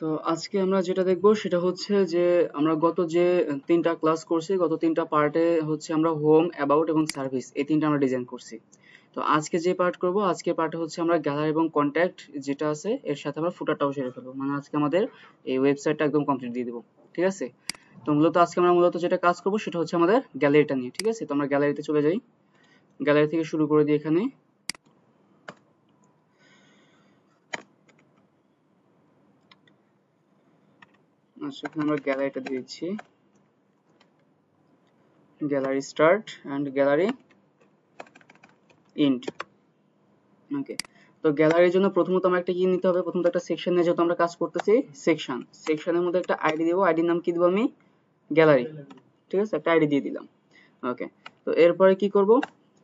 তো আজকে আমরা যেটা দেখব সেটা হচ্ছে যে আমরা গত যে তিনটা ক্লাস করছি, গত তিনটা পার্টে হচ্ছে আমরা হোম, অ্যাবাউট এবং সার্ভিস এই তিনটা আমরা ডিজাইন করছি। তো আজকে যে পার্ট করব, আজকের পার্টে হচ্ছে আমরা গ্যালারি এবং কন্ট্যাক্ট যেটা আছে এর সাথে আমরা ফুটারটাও সেরে ফেলবো, মানে আজকে আমাদের এই ওয়েবসাইটটা একদম কমপ্লিট দিয়ে দেবো। ঠিক আছে? তো মূলত আজকে আমরা যেটা কাজ করব সেটা হচ্ছে আমাদের গ্যালারিটা নিয়ে। ঠিক আছে? তো আমরা গ্যালারিতে চলে যাই, গ্যালারি থেকে শুরু করে দিই। এখানে আচ্ছা, এখানে আমরা গ্যালারিটা দিয়েছি, gallery start and gallery end. Okay, তো গ্যালারির জন্য প্রথমত আমরা একটা কি নিতে হবে, প্রথমত একটা সেকশন নিয়ে, যেহেতু আমরা কাজ করতেছি সেকশনের মধ্যে একটা আইডি দেবো। আইডির নাম কি দেবো আমি? গ্যালারি। ঠিক আছে, একটা আইডি দিয়ে দিলাম। ওকে, তো এরপরে কি করব,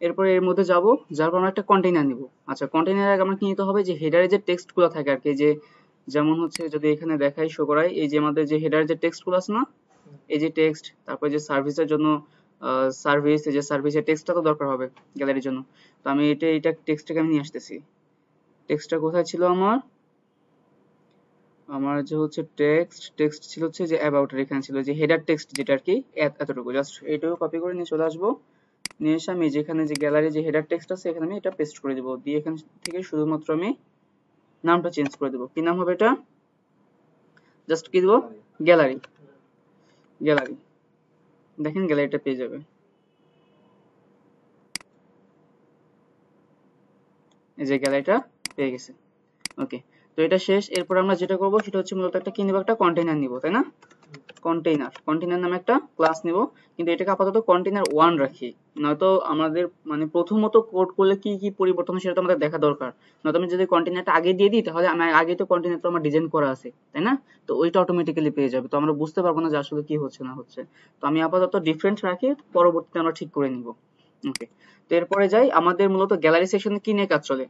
এরপরে এর মধ্যে যাব, যার পর আমরা একটা কন্টেইনার নিব। আচ্ছা, কন্টেইনারে আগে আমরা কি নিতে হবে, যে হেডারে যে টেক্সট গুলো থাকে আর কি, যে যেমন হচ্ছে যদি এখানে দেখাই, শো করাই, এই যে আমাদের যে হেডারে যে টেক্সট গুলো আছে না, এই যে টেক্সট, তারপরে যে সার্ভিসের জন্য সার্ভিস, এই যে সার্ভিসের টেক্সটটা তো দরকার হবে গ্যালারির জন্য। তো আমি এটা টেক্সটটাকে আমি নিয়ে আসতেছি। টেক্সটটা কোথায় ছিল আমার? আমার যে হচ্ছে টেক্সট ছিল হচ্ছে যে অ্যাবাউট এর এখানে ছিল, যে হেডার টেক্সট যেটা আর কি, এতটুকু জাস্ট এইটুকু কপি করে নিয়ে চলে আসবো। নিয়ে এসে আমি যেখানে যে গ্যালারি যে হেডার টেক্সট আছে এখানে আমি এটা পেস্ট করে দেবো, দিয়ে এখান থেকে শুধুমাত্র আমি নামটা চেঞ্জ করে দেবো। কি নাম হবে এটা? জাস্ট কি দেবো? গ্যালারি। গ্যালারি, দেখেন গ্যালারিটা পেয়ে যাবে, এই যে গ্যালারিটা পেয়ে গেছে। ওকে, তো এটা শেষ। এরপর আমরা যেটা করবো সেটা হচ্ছে মূলত একটা কি নিব, একটা কন্টেইনার নিব, তাই না? কন্টেইনার নামে একটা ক্লাস নিব, কিন্তু এটাকে আপাতত কন্টেইনার 1 রাখি, নয়তো আমাদের মানে প্রথমত কোড করলে কি কি পরিবর্তন হয় সেটা তো আমাদের দেখা দরকার। নয়তো আমি যদি কন্টেইনারটা আগে দিয়ে দিই তাহলে আমি আগে তো কন্টেইনার তো আমার ডিজাইন করা আছে, তাই না? তো ওইটা অটোমেটিক্যালি পেয়ে যাবে, তো আমরা বুঝতে পারবো না যে আসলে কি হচ্ছে না হচ্ছে। তো আমি আপাতত ডিফারেন্ট রাখি, পরবর্তীতে আমরা ঠিক করে নিব। ওকে, তো এরপরে যাই, আমাদের মূলত গ্যালারি সেকশনে কি নিয়ে কাজ চলে?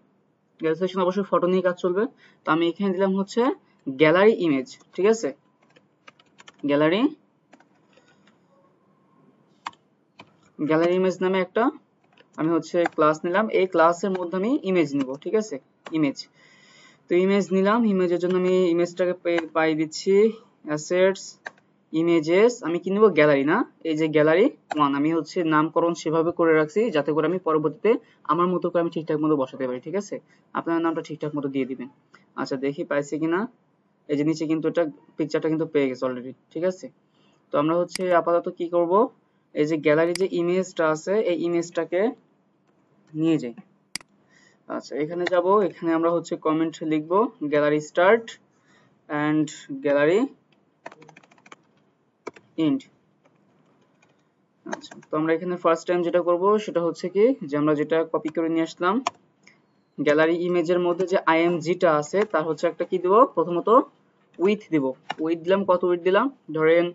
গ্যালারি সেকশন অবশ্যই ফটো নিয়ে কাজ চলবে। তো আমি এখানে দিলাম হচ্ছে গ্যালারি ইমেজ। ঠিক আছে, গ্যালারি ইমেজ নামে একটা আমি হচ্ছে ক্লাস নিলাম। এই ক্লাসের মধ্যে আমি ইমেজ নিব। ঠিক আছে, ইমেজ। তো ইমেজ নিলাম, ইমেজের জন্য আমি ইমেজটাকে পাই দিচ্ছি অ্যাসেটস ইমেজেস। আমি কি নিব? গ্যালারি, না, এই যে গ্যালারি 1 আমি হচ্ছে নামকরণ সেভাবে করে রাখছি যাতে করে আমি পরবর্তীতে আমার মতো করে আমি ঠিকঠাক মতো বসাতে পারি। ঠিক আছে, আপনার নামটা ঠিকঠাক মতো দিয়ে দিবেন। আচ্ছা, দেখি পাইছি কিনা। এই যে নিচে কিন্তু এটা পিকচারটা কিন্তু পেয়ে গেছে অলরেডি। ঠিক আছে, তো আমরা হচ্ছে আপাতত কি করব, এই যে গ্যালারি যে ইমেজটা আছে এই ইমেজটাকে নিয়ে যাই। আচ্ছা, এখানে যাব, এখানে আমরা হচ্ছে কমেন্ট লিখব gallery start end gallery end. আচ্ছা, তো আমরা এখানে ফার্স্ট টাইম যেটা করব সেটা হচ্ছে কি, যে আমরা যেটা কপি করে নিয়ে আসলাম গ্যালারি ইমেজের মধ্যে যে আইএমজিটা আছে তার হচ্ছে একটা কি দেব, প্রথমত উইথ দিব। উইথ দিলাম, কত উইথ দিলাম, ধরেন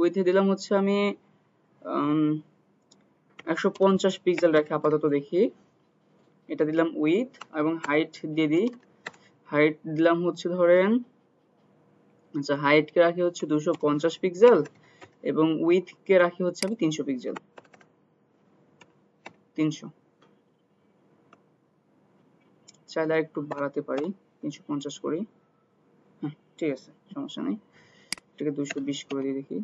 উইথে দিলাম হচ্ছে আমি 150 পিক্সেল রাখি আপাতত, দেখি এটা দিলাম উইথ, এবং হাইট দিয়ে দিই, হাইট দিলাম হচ্ছে ধরেন, আচ্ছা হাইট কে রাখি হচ্ছে 250 পিক্সেল, এবং উইথ কে রাখি হচ্ছে আমি 300 পিক্সেল, 300। চাইলে একটু বাড়াতে পারি, 350 করি। হ্যাঁ, ঠিক আছে, সমস্যা নেই, এটাকে 220 করে দিই, দেখি।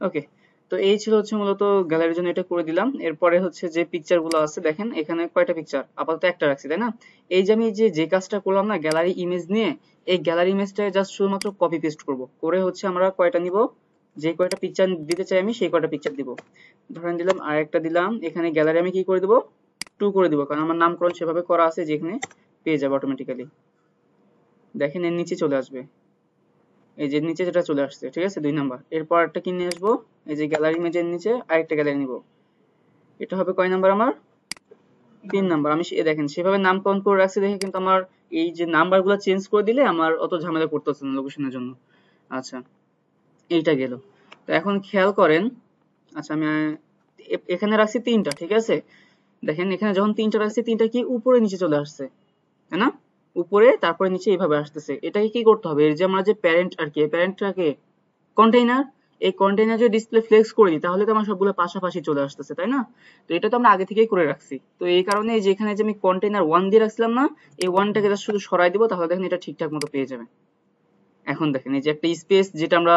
ওকে, তো এই ছিল হচ্ছে মূলত গ্যালারির জন্য এটা করে দিলাম। এরপরে হচ্ছে যে পিকচার গুলো আছে, দেখেন এখানে কয়টা পিকচার, আপাতত একটা রাখছি, তাই না? এই যে আমি যে কাজটা করলাম না গ্যালারি ইমেজ নিয়ে, এই গ্যালারি ইমেজটা জাস্ট শুধুমাত্র কপি পেস্ট করব, করে হচ্ছে আমরা কয়টা নিব, যে কয়টা পিকচার দিতে চাই আমি সেই কয়টা পিকচার দিব। ধরেন দিলাম, আর একটা দিলাম, এখানে গ্যালারি আমি কি করে দেব, 2 করে দিব, কারণ আমার নামকরণ সেভাবে করা আছে যেখানে পেয়ে যাবে অটোমেটিক্যালি। দেখেন এর নিচে চলে আসবে, এই যে নিচে যেটা চলে আসছে। ঠিক আছে, 2 নাম্বার। এরপর একটা কি নিয়ে আসবো, এই যে গ্যালারি ইমেজের নিচে আরেকটা গ্যালারি নিব, এটা হবে কয় নাম্বার আমার? 3 নাম্বার। আমি দেখেন সেভাবে নামকরণ করে রাখছি দেখে কিন্তু আমার এই যে নাম্বারগুলো চেঞ্জ করে দিলে আমার অত ঝামেলা করতে হচ্ছে না লোকেশনের জন্য। আচ্ছা, এইটা গেল। তো এখন খেয়াল করেন, আচ্ছা আমি এখানে রাখছি 3টা। ঠিক আছে, দেখেন এখানে যখন 3টা রাখছি, 3টা কি উপরে নিচে চলে আসছে, তাই না? উপরে তারপরে নিচে এইভাবে আসতেছে। এটাকে কি করতে হবে, এর যে আমরা যে প্যারেন্ট আর কি, প্যারেন্টটাকে কন্টেইনার, এই কন্টেইনার যদি ডিসপ্লে ফ্লেক্স করে দিই তাহলে তো আমার সবগুলো পাশাপাশি চলে আসতেছে, তাই না? তো এটা তো আমরা আগে থেকেই করে রাখছি। তো এই কারণে এই যে এখানে যে আমি কন্টেইনার 1 দিয়ে রাখছিলাম না, এই 1টাকে জাস্ট শুধু সরাই দিব, তাহলে দেখেন এটা ঠিকঠাক মতো পেয়ে যাবে। এখন দেখেন এই যে একটা স্পেস যেটা আমরা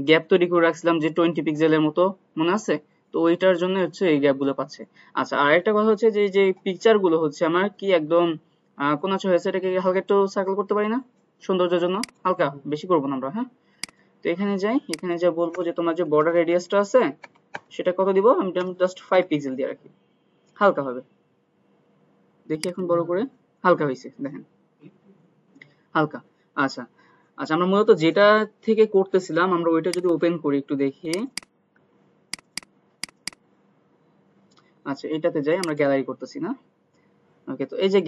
গ্যাপ তৈরি করে রাখছিলাম যে 20 পিক্সেলের মতো, মনে আছে? তো ওইটার জন্য হচ্ছে এই গ্যাপ গুলো পাচ্ছে। আচ্ছা, আর একটা কথা হচ্ছে যে এই যে পিকচার গুলো হচ্ছে আমার কি একদম কোনাচে হয়েছে, এটাকে হালকা একটু সার্কেল করতে পারি না সৌন্দর্যের জন্য? হালকা, বেশি করবো না আমরা, হ্যাঁ? তো এখানে যাই, এখানে যা বলবো যে তোমার যে বর্ডার রেডিয়াসটা আছে সেটা কত দিব, আমি জাস্ট 5 পিক্সেল দিয়ে রাখি, হালকা হবে। দেখি এখন বড় করে, হালকা হয়েছে দেখেন, হালকা। আচ্ছা আচ্ছা, আমরা মূলত যেটা থেকে করতেছিলাম আমরা ওইটা যদি ওপেন করি একটু দেখি। আচ্ছা, এটাতে যাই, আমরা গ্যালারি করতেছি না। ওকে, তো এই যে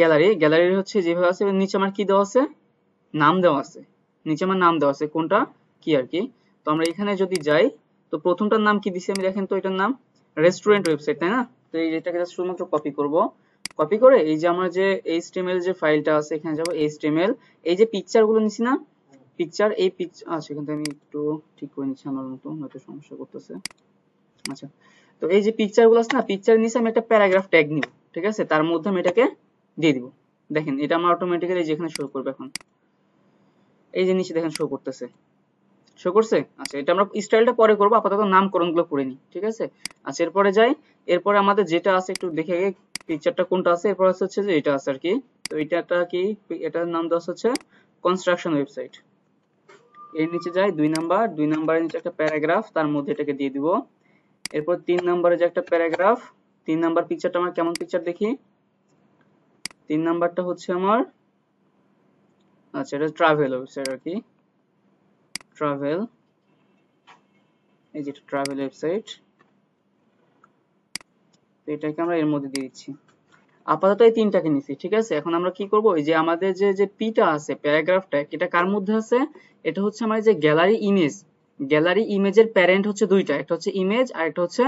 গ্যালারি হচ্ছে যেভাবে আছে, নিচে আমার কি দেওয়া আছে, নাম দেওয়া আছে। নিচে আমার নাম দেওয়া আছে কোনটা কি আর কি। তো আমরা এখানে যদি যাই, তো প্রথমটার নাম কি দিছি আমি, দেখেন তো এটার নাম রেস্টুরেন্ট ওয়েবসাইট, তাই না? তো এই যেটাকে জাস্ট শুধুমাত্র কপি করব, কপি করে এই যে আমার যে এইচটিএমএল যে ফাইলটা আছে এখানে যাব, এইচটিএমএল, এই যে পিকচার গুলো নিছি না, পিকচার, এই পিকচার, আচ্ছা এখান থেকে আমি একটু ঠিক করে নিচ্ছি, আমার মতো হয়তো সমস্যা করতেছে। আচ্ছা, তো এই যে পিকচার গুলো আছে না, পিকচারের নিচে আমি একটা প্যারাগ্রাফ ট্যাগ নিব, ঠিক আছে? তার মধ্যে আমি এটাকে দিয়ে দিব। দেখেন এটা আমার অটোমেটিক্যালি যেখানে শো করবে এখন, এই যে নিচে দেখেন শো করতেছে, শো করছে। আচ্ছা, এটা আমরা স্টাইলটা পরে করব, আপাতত নামকরণ গুলো করে নিই, ঠিক আছে? আচ্ছা, এরপরে যাই, এরপরে আমাদের যেটা আছে একটু দেখে আগে পিকচারটা কোনটা আছে, এরপর হচ্ছে যে এটা আছে আর কি। তো এটা কি, এটার নাম দেওয়া হচ্ছে কনস্ট্রাকশন ওয়েবসাইট। এর নিচে যাই, 2 নাম্বার, 2 নাম্বারের নিচে একটা প্যারাগ্রাফ, তার মধ্যে এটাকে দিয়ে দিব। এরপর 3 নাম্বারে যে একটা প্যারাগ্রাফ, 3 নাম্বার পিকচারটা আমার কেমন পিকচার দেখি, 3 নাম্বারটা হচ্ছে আমার, আচ্ছা এটা ট্রাভেল ওয়েবসাইট আর কি, ট্রাভেল, এই যে ট্রাভেল ওয়েবসাইট, এটাকে আমরা এর মধ্যে দিয়ে দিচ্ছি। আপাতত এই 3টাকে নিছি, ঠিক আছে? এখন আমরা কি করব, এই যে আমাদের যে যে পিটা আছে, প্যারাগ্রাফটা, এটা কার মধ্যে আছে, এটা হচ্ছে আমার যে গ্যালারি ইমেজ, গ্যালারি ইমেজের প্যারেন্ট হচ্ছে দুইটা, একটা হচ্ছে ইমেজ আর একটা হচ্ছে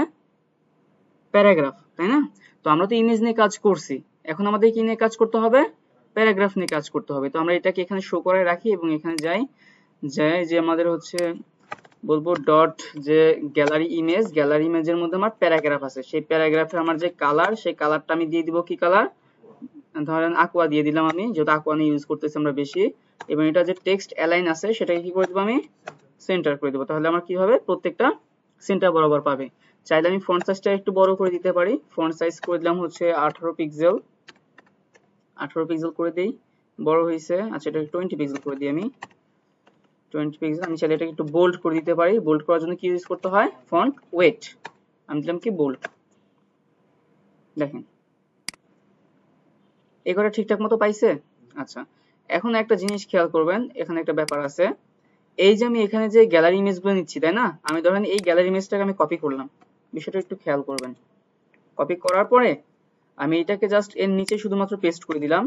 প্যারাগ্রাফ, তাই না? তো আমরা তো ইমেজ নিয়ে কাজ করছি, এখন আমাদের কি নিয়ে কাজ করতে হবে, প্যারাগ্রাফ নিয়ে কাজ করতে হবে। তো আমরা এটাকে এখানে শো করে রাখি এবং এখানে যাই, যে আমাদের হচ্ছে বলবো ডট যে গ্যালারি ইমেজ, গ্যালারি ইমেজের মধ্যে আমার প্যারাগ্রাফ আছে, সেই প্যারাগ্রাফে আমার যে কালার, সেই কালারটা আমি দিয়ে দিব কি কালার, ধরেন aqua দিয়ে দিলাম আমি, যেহেতু aqua নিয়ে ইউজ করতেছি আমরা বেশি। এবং এটা যে টেক্সট অ্যালাইন আছে সেটাকে কি করে দেব আমি, সেন্টার করে দেব, তাহলে আমার কি হবে, প্রত্যেকটা সেন্টার বরাবর পাবে। চাইলে আমি ফন্ট সাইজটা একটু বড় করে দিতে পারি, ফন্ট সাইজ করে দিলাম হচ্ছে 18 পিক্সেল, 18 পিক্সেল করে দেই, বড় হয়েছে। আচ্ছা, এটা 20 পিক্সেল করে দিই আমি, 20 পিক্সেল। আমি চাইলে এটাকে একটু বোল্ড করে দিতে পারি, বোল্ড করার জন্য কি ইউজ করতে হয়, ফন্ট ওয়েট, আমি দিলাম কি বোল্ড, দেখেন এই করে ঠিকঠাক মতো পাইছে। আচ্ছা, এখন একটা জিনিস খেয়াল করবেন, এখানে একটা ব্যাপার আছে, এই যে আমি এখানে যে গ্যালারি ইমেজ গুলো নিচ্ছি, তাই না? আমি ধরেন এই গ্যালারি ইমেজটাকে আমি কপি করলাম, বিষয়টা একটু খেয়াল করবেন। কপি করার পরে আমি এটাকে জাস্ট এর নিচে শুধুমাত্র পেস্ট করে দিলাম,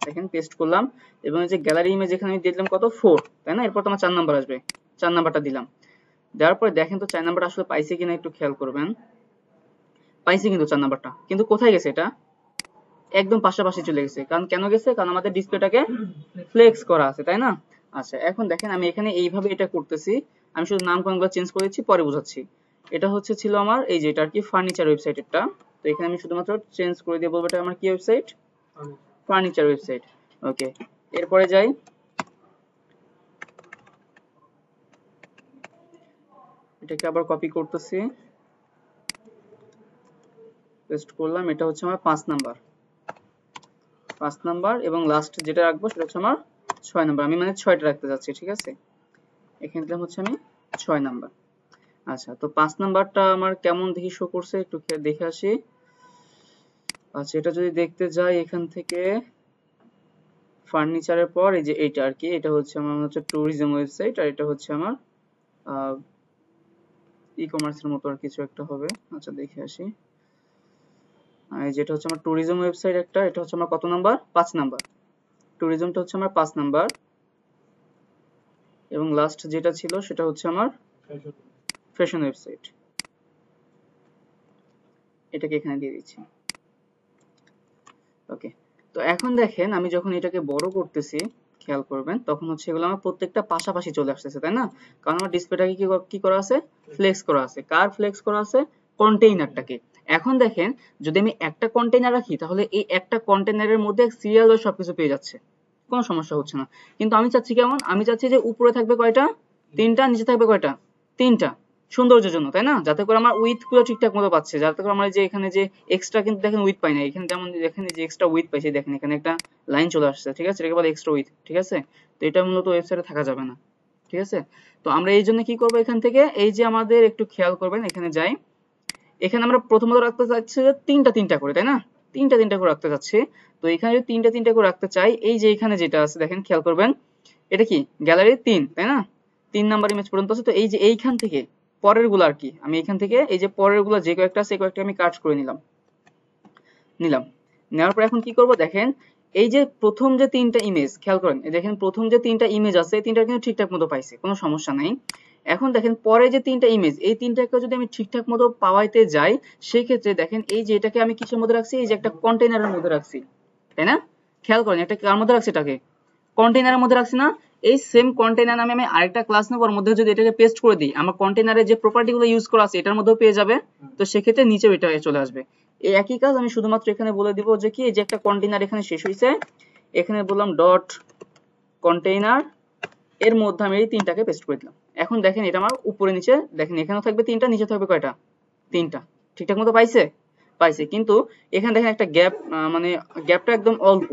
দেখেন পেস্ট করলাম, এবং এই যে গ্যালারি ইমেজ এখানে আমি দিয়ে দিলাম কত, 4, তাই না? এরপর তো আমার 4 নাম্বার আসবে, 4 নাম্বারটা দিলাম, দেওয়ার পরে দেখেন তো 4 নাম্বারটা আসলে পাইছে কিনা একটু খেয়াল করবেন। পাইছে কিন্তু 4 নাম্বারটা, কিন্তু কোথায় গেছে এটা, একদম পাশাপাশি চলে গেছে। কারণ কেন গেছে, কারণ আমাদের ডিসপ্লেটাকে ফ্লেক্স করা আছে, তাই না? আচ্ছা, এখন দেখেন আমি এখানে এইভাবে এটা করতেছি, আমি শুধু নামকরণগুলো চেঞ্জ করে দিচ্ছি, পরে বোঝাচ্ছি। এটা হচ্ছে ছিল আমার এই যে এটা আর কি ফার্নিচার ওয়েবসাইটেরটা। তো এখানে আমি শুধুমাত্র চেঞ্জ করে দিয়ে বলবো এটা আমার কি ওয়েবসাইট, ফার্নিচার ওয়েবসাইট। ওকে, এরপরে যাই, এটাকে আবার কপি করতেছি, পেস্ট করলাম, এটা হচ্ছে আমার 5 নাম্বার, 5 নাম্বার, এবং লাস্ট যেটা রাখবো সেটা হচ্ছে আমার 6 নাম্বার, আমি মানে 6টা রাখতে যাচ্ছি, ঠিক আছে? এখানে দিলাম হচ্ছে আমি 6 নাম্বার। আচ্ছা, তো 5 নাম্বারটা আমার কেমন দেখি শো করছে, একটু দেখে আসি। আচ্ছা, এটা যদি দেখতে যাই এখান থেকে, ফার্নিচারের পর এই যে এইটা আর কি, এটা হচ্ছে আমার হচ্ছে ট্যুরিজম ওয়েবসাইট, আর এটা হচ্ছে আমার ই কমার্সের মতো আর কিছু একটা হবে। আচ্ছা, দেখে আসি, এই যেটা হচ্ছে আমার ট্যুরিজম ওয়েবসাইট একটা, এটা হচ্ছে আমার কত নাম্বার, 5 নাম্বার, ট্যুরিজমটা হচ্ছে আমার 5 নাম্বার, এবং লাস্ট যেটা ছিল সেটা হচ্ছে আমার ফ্যাশন ওয়েবসাইট, এটাকে এখানে দিয়ে দিচ্ছি। ওকে, তো এখন দেখেন আমি যখন এটাকে বড় করতেছি, খেয়াল করবেন তখন হচ্ছে এগুলো আমার প্রত্যেকটা পাশাপাশি চলে আসতেছে, তাই না? কারণ আমার ডিসপ্লেটাকে কি করা আছে, ফ্লেক্স করা আছে। কার ফ্লেক্স করা আছে? কন্টেইনারটাকে। এখন দেখেন যদি আমি একটা কন্টেইনার রাখি তাহলে এই একটা কন্টেইনারের মধ্যে সিরিয়াল ওয়াইজ সবকিছু পেয়ে যাচ্ছে, কোনো সমস্যা হচ্ছে না। কিন্তু আমি চাচ্ছি কেমন, আমি চাচ্ছি যে উপরে থাকবে কয়টা, তিনটা, নিচে থাকবে কয়টা, তিনটা, সৌন্দর্যের জন্য, তাই না? যাতে করে আমার উইথ গুলো ঠিকঠাক মতো পাচ্ছে, যাতে করে আমার যে এখানে যে এক্সট্রা কিন্তু দেখেন উইথ পাই না, এখানে যেমন দেখেন যে এক্সট্রা উইথ পাইছি, দেখেন এখানে একটা লাইন চলে আসছে, ঠিক আছে? এটাকে বলে এক্সট্রা উইথ, ঠিক আছে? তো এটা মূলত ওয়েবসাইটে থাকা যাবে না, ঠিক আছে? তো আমরা এই জন্য কি করবো, এখান থেকে এই যে আমাদের একটু খেয়াল করবেন, এখানে যাই, এখানে আমরা প্রথমত রাখতে চাচ্ছি যে তিনটা তিনটা করে, তাই না? তিনটা তিনটা করে রাখতে চাচ্ছি। তো এখানে যদি তিনটা তিনটা করে রাখতে চাই, এই যে এখানে যেটা আছে দেখেন, খেয়াল করবেন, এটা কি গ্যালারি 3, তাই না? 3 নাম্বার ইমেজ পর্যন্ত আছে। তো এই যে এইখান থেকে পরের গুলো আর কি, আমি এখান থেকে এই যে পরের গুলো যে কয়েকটা আছে, এই কয়েকটা আমি কাট করে নিলাম। নেওয়ার পর এখন কি করব দেখেন, এই যে প্রথম যে তিনটা ইমেজ খেয়াল করেন, এই দেখেন প্রথম যে তিনটা ইমেজ আছে এই তিনটা কিন্তু ঠিকঠাক মতো পাইছে, কোনো সমস্যা নাই। এখন দেখেন পরে যে তিনটা ইমেজ, এই তিনটাকে যদি আমি ঠিকঠাক মতো পাওয়াইতে যাই, সেই ক্ষেত্রে দেখেন এই যে এটাকে আমি কিসের মধ্যে রাখছি, এই যে একটা কন্টেইনারের মধ্যে রাখছি, তাই না? খেয়াল করেন একটা কার মধ্যে রাখছি, এটাকে কন্টেইনারের মধ্যে রাখছি না? এই সেম কন্টেইনার নামে আমি আরেকটা ক্লাস নেব, ওর মধ্যে যদি এটাকে পেস্ট করে দিই, আমার কন্টেইনারের যে প্রপার্টি গুলো ইউজ করা আছে এটার মধ্যেও পেয়ে যাবে। তো সেক্ষেত্রে নিচেও এটা চলে আসবে। এই একই কাজ আমি শুধুমাত্র এখানে বলে দিব যে কি, এই যে একটা কন্টেইনার এখানে শেষ হয়েছে, এখানে বললাম ডট কন্টেইনার, এর মধ্যে আমি এই তিনটাকে পেস্ট করে দিলাম। এখন দেখেন এটা আমার উপরে নিচে দেখেন, এখানেও থাকবে তিনটা, নিচে থাকবে কয়টা, তিনটা, ঠিকঠাক মতো পাইছে, কিন্তু এখানে দেখেন একটা গ্যাপ, মানে গ্যাপটা একদম অল্প,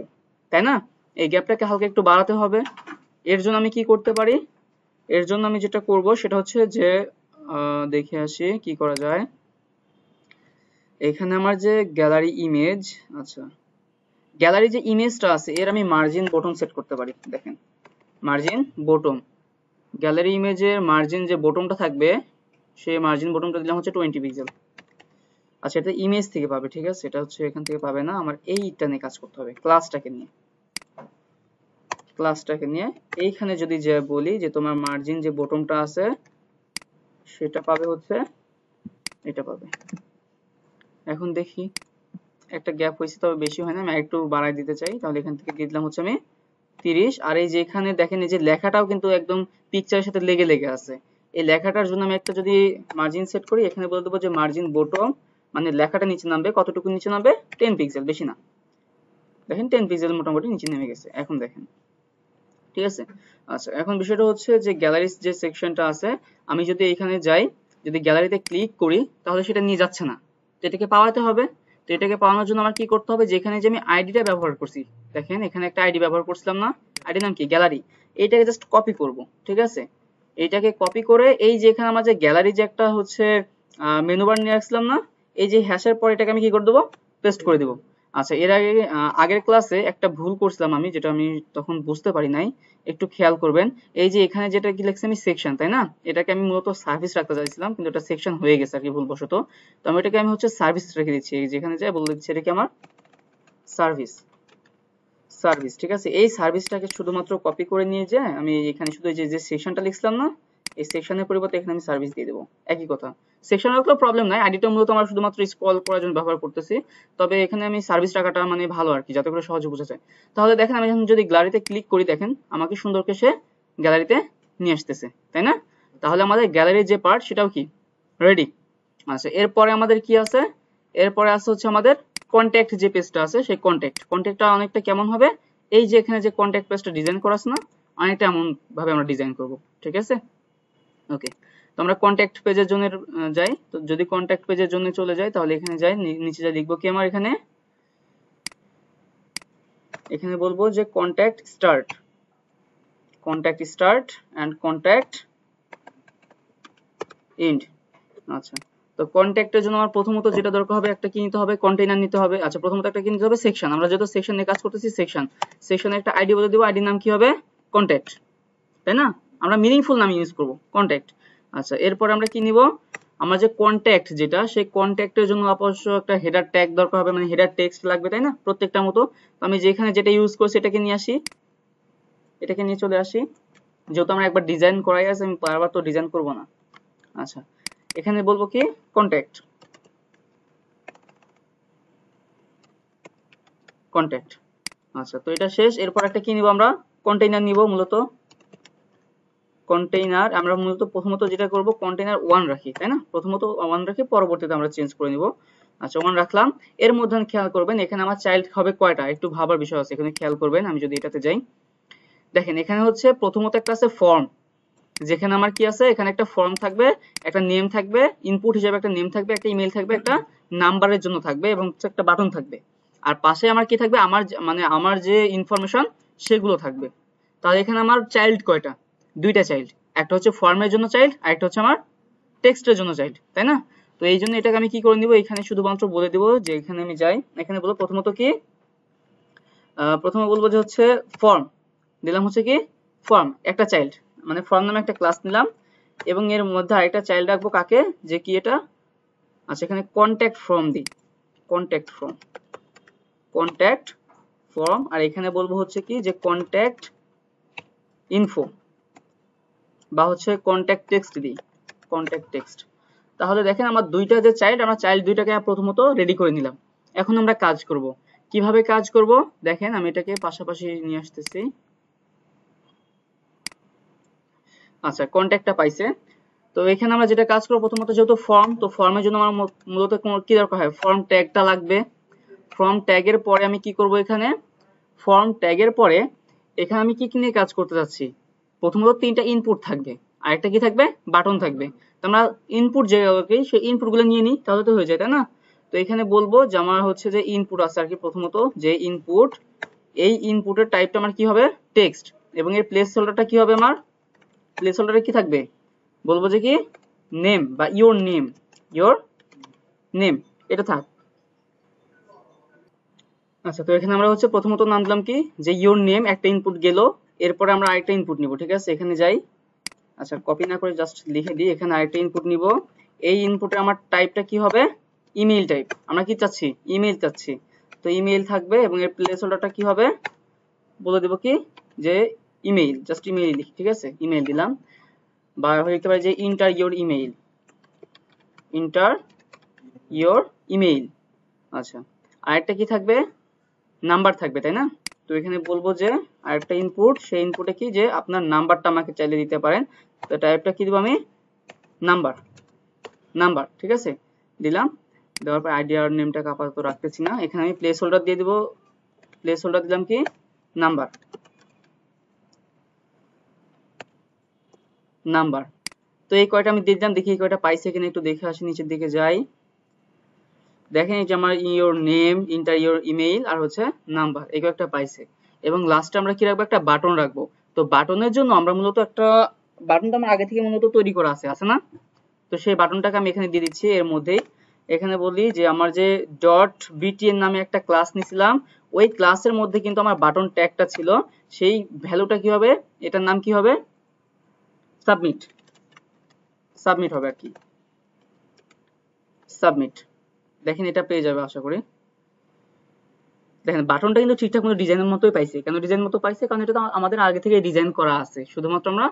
তাই না? এই গ্যাপটাকে হালকা একটু বাড়াতে হবে। এর জন্য আমি কি করতে পারি, এর জন্য আমি যেটা করব সেটা হচ্ছে যে দেখে আসি কি করা যায়। এখানে আমার যে গ্যালারি ইমেজ, আচ্ছা গ্যালারি যে ইমেজটা আছে এর আমি মার্জিন বটম সেট করতে পারি। দেখেন মার্জিন বটম, গ্যালারি ইমেজের মার্জিন যে বটমটা থাকবে সেই মার্জিন বটমটা দিলাম হচ্ছে 20 পিক্সেল। আচ্ছা এটা ইমেজ থেকে পাবে, ঠিক আছে? এটা হচ্ছে এখান থেকে পাবে না, আমার এইটা নিয়ে কাজ করতে হবে, ক্লাসটাকে নিয়ে এইখানে যদি যে বলি যে তোমার মার্জিন যে বটমটা আছে সেটা পাবে হচ্ছে, এটা পাবে। এখন দেখি একটা গ্যাপ হয়েছে, তবে বেশি হয় না, আমি একটু বাড়াই দিতে চাই, তাহলে এখান থেকে দিয়ে দিলাম হচ্ছে আমি 30। আর এই যে এখানে দেখেন এই যে লেখাটাও কিন্তু একদম পিকচারের সাথে লেগে লেগে আছে, এই লেখাটার জন্য আমি একটা যদি মার্জিন সেট করি, এখানে বলে দেবো যে মার্জিন বটম, মানে লেখাটা নিচে নামবে, কতটুকু নিচে নামবে, 10 পিক্সেল, বেশি না। দেখেন 10 পিক্সেল মোটামুটি নিচে নেমে গেছে, এখন দেখেন, ঠিক আছে? আচ্ছা এখন বিষয়টা হচ্ছে যে গ্যালারির যে সেকশনটা আছে, আমি যদি এখানে যাই, যদি গ্যালারিতে ক্লিক করি তাহলে সেটা নিয়ে যাচ্ছে না, তো এটাকে পাওয়াতে হবে। তো এটাকে পাওয়ানোর জন্য আমার কি করতে হবে, যেখানে যে আমি আইডিটা ব্যবহার করছি, দেখেন এখানে একটা আইডি ব্যবহার করছিলাম না, আইডি নাম কি, গ্যালারি, এইটাকে জাস্ট কপি করব, ঠিক আছে? এইটাকে কপি করে এই যে এখানে আমার যে গ্যালারি যে একটা হচ্ছে মেনু বার নিয়ে আসলাম না, এই যে হ্যাশের পর এটাকে আমি কি করে দেবো, পেস্ট করে দেবো। আচ্ছা এর আগে আগের ক্লাসে একটা ভুল করছিলাম আমি, যেটা আমি তখন বুঝতে পারি নাই, একটু খেয়াল করবেন। এই যে এখানে যেটা কি লিখছি আমি, সেকশন, তাই না? এটাকে আমি মূলত সার্ভিস রাখতে চাইছিলাম, কিন্তু এটা সেকশন হয়ে গেছে আর কি ভুলবশত। তো আমি এটাকে আমি হচ্ছে সার্ভিস রেখে দিচ্ছি, এই যেখানে যাই বলে দিচ্ছি এটা কি আমার সার্ভিস, ঠিক আছে? এই সার্ভিসটাকে শুধুমাত্র কপি করে নিয়ে যায় আমি এখানে শুধু যে সেকশনটা লিখছিলাম না, এই সেকশনের পরিবর্তে এখানে আমি সার্ভিস দিয়ে দেবো, একই কথা। সেকশন রাখলেও প্রবলেম নাই, আইডিটা মূলত আমরা শুধুমাত্র স্ক্রল করার জন্য ব্যবহার করতেছি, তবে এখানে আমি সার্ভিস রাখাটা মানে ভালো আর কি, যাতে করে সহজে বোঝা যায়। তাহলে দেখেন আমি এখন যদি গ্যালারিতে ক্লিক করি, দেখেন আমাকে সুন্দর করে সে গ্যালারিতে নিয়ে আসতেছে, তাই না? তাহলে আমাদের গ্যালারির যে পার্ট সেটাও কি রেডি। আচ্ছা এরপরে আমাদের কি আছে, এরপরে আছে হচ্ছে আমাদের কন্ট্যাক্ট যে পেজটা আছে, সেই কন্ট্যাক্টটা অনেকটা কেমন হবে, এই যে এখানে যে কন্ট্যাক্ট পেজটা ডিজাইন করা আছে না, অনেকটা এমন ভাবে আমরা ডিজাইন করব, ঠিক আছে? ওকে, তো আমরা কন্ট্যাক্ট পেজের জন্য যাই। তো যদি কন্ট্যাক্ট পেজের জন্য চলে যাই তাহলে এখানে যাই, নিচে যা লিখবো কি আমার এখানে বলবো যে contact start end contact end. আচ্ছা তো কন্ট্যাক্টের জন্য আমার প্রথমত যেটা দরকার হবে, একটা কি নিতে হবে, কন্টেইনার নিতে হবে। আচ্ছা প্রথমত একটা কি নিতে হবে, সেকশন, আমরা যেহেতু সেকশন নিয়ে কাজ করতেছি, সেকশনে একটা আইডি বলে দিব, আইডির নাম কি হবে, কন্ট্যাক্ট, তাই না? আমরা মিনিংফুল নাম ইউজ করব, কন্ট্যাক্ট। আচ্ছা এরপর আমরা কি নিব, আমরা যে কন্ট্যাক্ট যেটা, সেই কন্ট্যাক্টের জন্য অবশ্য একটা হেডার ট্যাগ দরকার হবে, মানে হেডার টেক্সট লাগবে, তাই না? প্রত্যেকটা মতো। তো আমি যেখানে যেটা ইউজ করছি এটাকে নিয়ে আসি, এটাকে নিয়ে চলে আসি, যেহেতু আমরা একবার ডিজাইন করাই আছে, আমি বারবার তো ডিজাইন করব না। আচ্ছা এখানে বলবো কি কন্ট্যাক্ট, আচ্ছা তো এটা শেষ। এরপর একটা কি নিব আমরা, কন্টেইনার নিব মূলত। কন্টেইনার আমরা মূলত প্রথমত যেটা করব কন্টেইনার 1 রাখি, তাই না? প্রথমত 1 রাখি, পরবর্তীতে আমরা চেঞ্জ করে নিব। আচ্ছা 1 রাখলাম। এর মধ্যে খেয়াল করবেন এখানে আমার চাইল্ড হবে কয়টা, একটু ভাবার বিষয় আছে এখানে, খেয়াল করবেন। আমি যদি এটাতে যাই, দেখেন এখানে হচ্ছে প্রথমত একটা আছে ফর্ম, যেখানে আমার কি আছে, এখানে একটা ফর্ম থাকবে, একটা নেম থাকবে, ইনপুট হিসেবে একটা নেম থাকবে, একটা ইমেল থাকবে, একটা নাম্বারের জন্য থাকবে এবং একটা বাটন থাকবে। আর পাশে আমার কি থাকবে, আমার মানে আমার যে ইনফরমেশন সেগুলো থাকবে। তাহলে এখানে আমার চাইল্ড কয়টা, দুইটা চাইল্ড, একটা হচ্ছে ফর্মের জন্য চাইল্ড আর একটা হচ্ছে আমার টেক্সটের জন্য চাইল্ড, তাই না? তো এই জন্য এটাকে আমি কি করে নিব, এখানে শুধুমাত্র বলে দিব যে এখানে আমি যাই, এখানে বলবো প্রথমত কি, প্রথমে বলবো যে হচ্ছে ফর্ম, দিলাম হচ্ছে কি ফর্ম একটা চাইল্ড, মানে ফর্ম নামে একটা ক্লাস নিলাম এবং এর মধ্যে আরেকটা চাইল্ড রাখবো কাকে, যে কি এটা, আচ্ছা এখানে কন্ট্যাক্ট ফর্ম দিই, কন্ট্যাক্ট ফর্ম, কন্ট্যাক্ট ফর্ম, আর এখানে বলবো হচ্ছে কি যে কন্ট্যাক্ট ইনফো বা হচ্ছে কন্ট্যাক্ট টেক্সট দিই, কন্ট্যাক্ট টেক্সট। তাহলে দেখেন আমার দুইটা যে চাইল্ড, আমরা চাইল্ড দুইটাকে প্রথমত রেডি করে নিলাম। এখন আমরা কাজ করব, কিভাবে কাজ করব দেখেন, আমি এটাকে পাশাপাশি নিয়ে আসতেছি। আচ্ছা কন্ট্যাক্টটা পাইছে। তো এখানে আমরা যেটা কাজ করব, প্রথমত যেহেতু ফর্ম, তো ফর্মের জন্য আমার মূলত কি দরকার হয়, ফর্ম ট্যাগটা লাগবে। ফর্ম ট্যাগের পরে আমি কি করব, এখানে ফর্ম ট্যাগের পরে এখানে আমি কি কি নিয়ে কাজ করতে যাচ্ছি, প্রথমত তিনটা ইনপুট থাকবে, আর একটা কি থাকবে, বাটন থাকবে। তো আমরা ইনপুট যেগুলোকে সেই ইনপুটগুলো নিয়ে নিই, তাহলে তো হয়ে যায়, তাই না? তো এখানে বলবো যে আমার হচ্ছে যে ইনপুট আছে আর কি, প্রথমত যে ইনপুট, এই ইনপুটের টাইপটা আমার কি হবে, টেক্সট, এবং এর প্লেস হোল্ডারটা কি হবে, আমার প্লেস হোল্ডারে কি থাকবে, বলবো যে কি নেম বা ইওর নেম, ইওর নেম, এটা থাক। আচ্ছা তো এখানে আমরা হচ্ছে প্রথমত নাম দিলাম কি যে ইওর নেম, একটা ইনপুট গেল, এরপরে আমরা আরেকটা ইনপুট নিব, ঠিক আছে? এখানে যাই, আচ্ছা কপি না করে জাস্ট লিখে দিই, এখানে আরেকটা ইনপুট নিব। এই ইনপুটে আমার টাইপটা কি হবে, ইমেইল টাইপ, আমরা কি চাচ্ছি, ইমেইল চাচ্ছি। তো ইমেইল থাকবে এবং এর প্লেস হোল্ডারটা কি হবে, বলে দেব কি যে ইমেইল, জাস্ট ইমেইল লিখি, ঠিক আছে? ইমেইল দিলাম। বা লিখতে পারি যে inter your email, inter your email. আচ্ছা আরেকটা কি থাকবে, নাম্বার থাকবে, তাই না? তো এখানে বলবো যে আরেকটা ইনপুট, সেই ইনপুটে কি যে আপনার নাম্বারটা আমাকে চাইলে দিতে পারেন। তো টাইপটা কি দেব আমি, নাম্বার, নাম্বার, ঠিক আছে? দিলাম। দেওয়ার পর আইডি আর নেমটাকে আপাতত রাখতেছি না, এখানে আমি প্লেস হোল্ডার দিয়ে দিব, প্লেস হোল্ডার দিলাম কি নাম্বার, নাম্বার। তো এই কয়টা আমি দিয়ে দিলাম, দেখি এই কয়টা পাইছে কিনা, একটু দেখে আসি, নিচের দিকে যাই, দেখেন এই যে আমার your name, enter your email আর হচ্ছে নাম্বার, এই কয়েকটা পাইছে। এবং লাস্টে আমরা কি রাখবো, একটা বাটন রাখবো। তো বাটনের জন্য আমরা মূলত একটা বাটন তো আমার আগে থেকে মূলত তৈরি করা আছে না? তো সেই বাটনটাকে আমি এখানে দিয়ে দিচ্ছি এর মধ্যেই। এখানে বলি যে আমার যে ডট বিটিএন নামে একটা ক্লাস নিয়েছিলাম, ওই ক্লাসের মধ্যে কিন্তু আমার বাটন ট্যাগটা ছিল, সেই ভ্যালুটা কি হবে, এটার নাম কি হবে, সাবমিট, সাবমিট হবে আর কি, সাবমিট। দেখেন এটা পেয়ে যাবে আশা করি। দেখেন বাটনটা কিন্তু ঠিকঠাক মতো ডিজাইনের মতোই পাইছে। কেন ডিজাইন মতো পাইছে, কারণ এটা তো আমাদের আগে থেকে ডিজাইন করা আছে, শুধুমাত্র আমরা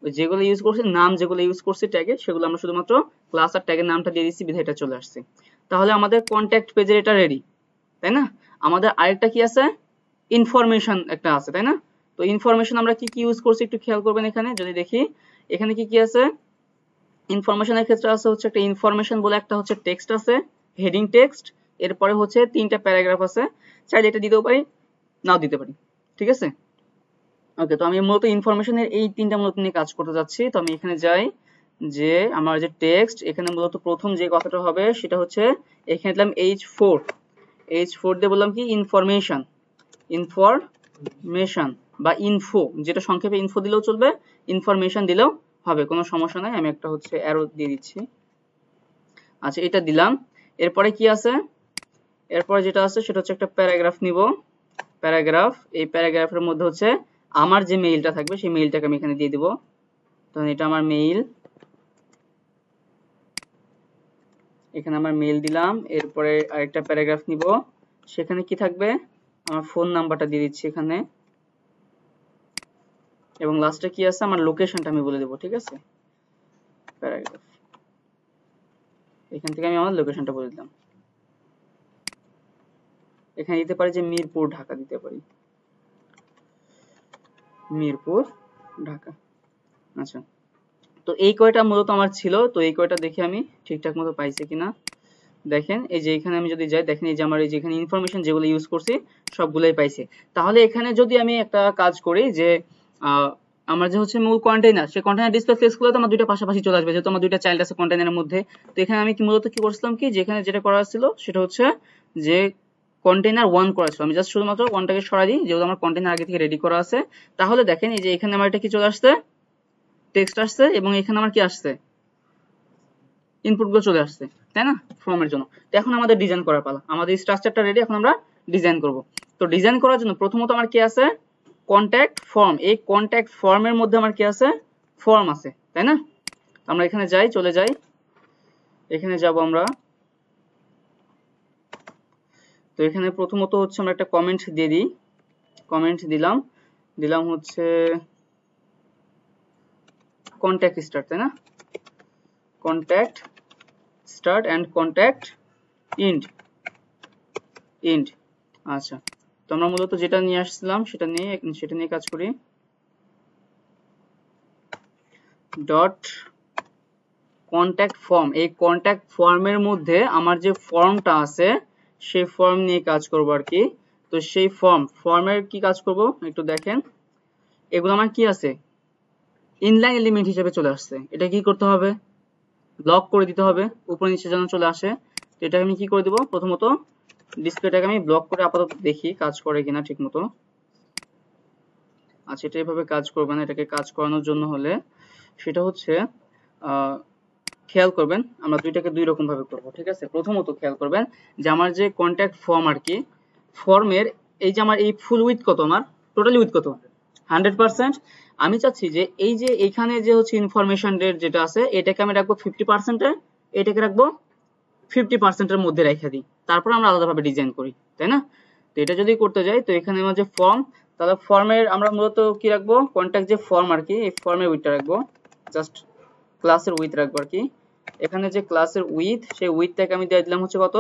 যেগুলো ইউজ করছি, নাম যেগুলো ইউজ করছি ট্যাগে, সেগুলো আমরা শুধুমাত্র ক্লাস আর ট্যাগের নামটা দিয়ে দিচ্ছি, বিধায় এটা চলে আসছে। তাহলে আমাদের কন্ট্যাক্ট পেজের এটা রেডি, তাই না? আমাদের আরেকটা কি আছে, ইনফরমেশন একটা আছে, তাই না? তো ইনফরমেশন আমরা কি কি ইউজ করছি একটু খেয়াল করবেন, এখানে যদি দেখি এখানে কি কি আছে, ইনফরমেশনের ক্ষেত্রে আছে হচ্ছে একটা ইনফরমেশন বলে একটা হচ্ছে টেক্সট আছে, হেডিং টেক্সট, এরপরে হচ্ছে তিনটা প্যারাগ্রাফ আছে, চাইলে এটা দিতেও পারি, নাও দিতে পারি, ঠিক আছে? ওকে, তো আমি মূলত ইনফরমেশনের এই তিনটা মূলত নিয়ে কাজ করতে যাচ্ছি। তো আমি এখানে যাই, যে আমার যে টেক্সট, এখানে মূলত প্রথম যে কথাটা হবে সেটা হচ্ছে, এখানে দিলাম H4, H4 দিয়ে বললাম কি ইনফরমেশন, ইনফরমেশন বা ইনফো, যেটা সংক্ষেপে ইনফো দিলেও চলবে, ইনফরমেশন দিলেও হবে, কোনো সমস্যা নাই। আমি একটা হচ্ছে অ্যারো দিয়ে দিচ্ছি। আচ্ছা এটা দিলাম। এরপরে কি আছে, এরপরে যেটা আছে সেটা হচ্ছে একটা প্যারাগ্রাফ নিব, প্যারাগ্রাফ। এই প্যারাগ্রাফের মধ্যে হচ্ছে আমার যে মেইলটা থাকবে সেই মেইলটাকে আমি এখানে দিয়ে দিব। তো এটা আমার মেইল, এখানে আমার মেইল দিলাম। এরপরে আরেকটা প্যারাগ্রাফ নিব, সেখানে কি থাকবে, আমার ফোন নাম্বারটা দিয়ে দিচ্ছি এখানে, এবং লাস্টে কি আছে, আমার লোকেশনটা আমি বলে দেবো, ঠিক আছে? প্যারাগ্রাফ, এখান থেকে আমি আমার লোকেশনটা বলে দিলাম। এখানে দিতে পারি যে মিরপুর, ঢাকা দিতে পারি। মিরপুর, ঢাকা। আচ্ছা, তো এই কয়টা মূলত আমার ছিল। তো এই কয়টা দেখি আমি ঠিকঠাক মতো পাইছি কিনা। দেখেন এই যে এখানে আমি যদি যাই, দেখেন এই যে আমার এই যে এখানে ইনফরমেশন যেগুলো ইউজ করছি সবগুলোই পাইছি। তাহলে এখানে যদি আমি একটা কাজ করি যে আমার যে হচ্ছে মূল কন্টেইনার, সেই কন্টেইনার ডিসপ্লে ফেসগুলো তো আমার দুইটা পাশাপাশি চলে আসবে, যেহেতু আমার দুইটা চাইল্ড আছে কন্টেইনারের মধ্যে। তো এখানে আমি কি মূলত কি করছিলাম কি, যেখানে যেটা করা ছিল সেটা হচ্ছে যে কন্টেইনার 1 করা ছিল, আমি জাস্ট শুধুমাত্র 1টাকে সরাই দিই, যেহেতু আমার কন্টেইনার আগে থেকে রেডি করা আছে। তাহলে দেখেন এই যে এখানে আমার এটা কি চলে আসছে, টেক্সট আসছে, এবং এখানে আমার কি আসছে, ইনপুট গুলো চলে আসছে, তাই না, ফর্মের জন্য। তো এখন আমাদের ডিজাইন করার পালা, আমাদের স্ট্রাকচারটা রেডি, এখন আমরা ডিজাইন করব। তো ডিজাইন করার জন্য প্রথমত আমার কি আছে, কন্ট্যাক্ট ফর্ম। এই কন্ট্যাক্ট ফর্মের মধ্যে আমার কি আছে, ফর্ম আছে, তাই না। আমরা এখানে যাই, চলে যাই, এখানে যাব আমরা। তো এখানে প্রথমত হচ্ছে আমরা একটা কমেন্ট দিয়ে দিই, কমেন্ট দিলাম, দিলাম হচ্ছে কন্ট্যাক্ট স্টার্ট, তাই না, contact start end contact end, end. আচ্ছা, তো আমরা মূলত যেটা নিয়ে আসছিলাম সেটা নিয়ে কাজ করি। ডট কন্ট্যাক্ট ফর্ম, এই কন্ট্যাক্ট ফর্মের মধ্যে আমার যে ফর্মটা আছে সেই ফর্ম নিয়ে কাজ করব আর কি। তো সেই ফর্মের কি কাজ করব একটু দেখেন, এগুলো আমার কি আছে, ইনলাইন এলিমেন্ট হিসেবে চলে আসছে। এটা কি করতে হবে, ব্লক করে দিতে হবে, উপরে নিচে যেন চলে আসে। তো এটা আমি কি করে দিব, প্রথমত ডিসপ্লেটাকে আমি ব্লক করে আপাতত দেখি কাজ করে কিনা ঠিক মতো। আচ্ছা, এটা এভাবে কাজ করবে না, এটাকে কাজ করানোর জন্য হলে সেটা হচ্ছে খেয়াল করবেন আমরা দুইটাকে দুই রকম ভাবে করব, ঠিক আছে। প্রথমত খেয়াল করবেন যে আমার যে কন্ট্যাক্ট ফর্ম আর কি, ফর্মের এই যে আমার এই ফুল উইথ কত, আমার টোটালি উইথ কত, 100%। আমি চাচ্ছি যে এই যে এখানে যে হচ্ছে ইনফরমেশন এর যেটা আছে এটাকে আমি রাখবো 50%, এটাকে রাখবো 50% এর মধ্যে রেখে দিই, তারপর আমরা আলাদাভাবে ডিজাইন করি, তাই না। তো এটা যদি করতে যাই, তো এখানে আমার যে ফর্ম, তাহলে ফর্মের আমরা মূলত কি রাখবো, কন্ট্যাক্ট যে ফর্ম আর কি, এই ফর্মের উইথটা রাখবো, জাস্ট ক্লাসের উইথ রাখবো আর কি। এখানে যে ক্লাসের উইথ, সেই উইথটাকে আমি দিয়ে দিলাম হচ্ছে কত,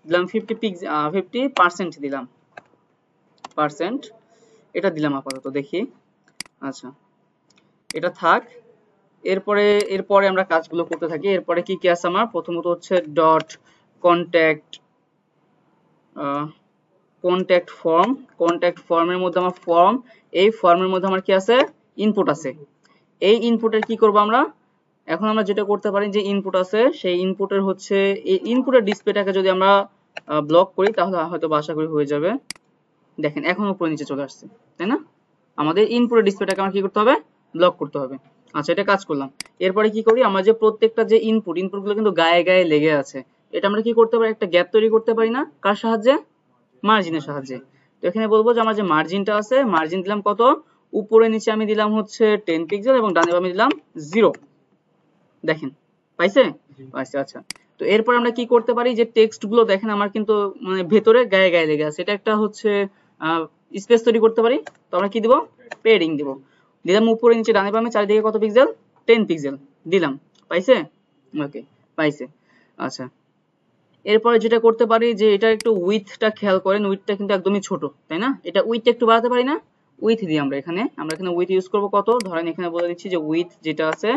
দিলাম 50% দিলাম, পার্সেন্ট, এটা দিলাম আপাতত, দেখি। আচ্ছা, এটা থাক। এরপরে এরপরে আমরা কাজগুলো করতে থাকি। এরপরে কি কি আছে আমার, প্রথমত হচ্ছে dot contact contact form, contact ফর্মের মধ্যে আমার ফর্ম, এই ফর্মের মধ্যে আমার কি আছে, ইনপুট আছে। এই ইনপুটের কি করব আমরা, এখন আমরা যেটা করতে পারি, যে ইনপুট আছে সেই ইনপুটের হচ্ছে এই ইনপুটের ডিসপ্লেটাকে যদি আমরা ব্লক করি তাহলে হয়তো আশা করি হয়ে যাবে। দেখেন এখন উপরে নিচে চলে আসছে, তাই না। আমাদের ইনপুটের ডিসপ্লেটাকে আমার কি করতে হবে, ব্লক করতে হবে। আচ্ছা, এটা কাজ করলাম। এরপরে কি করি, আমরা যে প্রত্যেকটা যে ইনপুটগুলো কিন্তু গায়ে গায়ে লেগে আছে, এটা আমরা কি করতে পারি, একটা গ্যাপ তৈরি করতে পারি না, কার সাহায্যে, মার্জিনের সাহায্যে। তো এখানে বলবো যে আমার যে মার্জিনটা আছে, মার্জিন দিলাম কত, উপরে নিচে আমি দিলাম হচ্ছে 10 পিক্সেল এবং ডানে বামে দিলাম 0। দেখেন পাইছে, পাইছে। আচ্ছা, তো এরপর আমরা কি করতে পারি, যে টেক্সট গুলো দেখেন আমার কিন্তু মানে ভেতরে গায়ে গায়ে লেগে আছে, এটা একটা হচ্ছে স্পেস তৈরি করতে পারি। তো আমরা কি দিব, পেডিং দিব, দিলাম উপরে নিচে ডানে বামে চারিদিকে কত পিক্সেল, 10 পিক্সেল দিলাম, পাইছে, ওকে, পাইছে। আচ্ছা, এরপরে যেটা করতে পারি, যে এটা একটু উইথটা খেয়াল করেন, উইথটা কিন্তু একদমই ছোট, তাই না, এটা উইথটা একটু বাড়াতে পারি না, উইথ দিই আমরা এখানে উইথ ইউজ করব কত, ধরেন এখানে বলে দিচ্ছি যে উইথ যেটা আছে,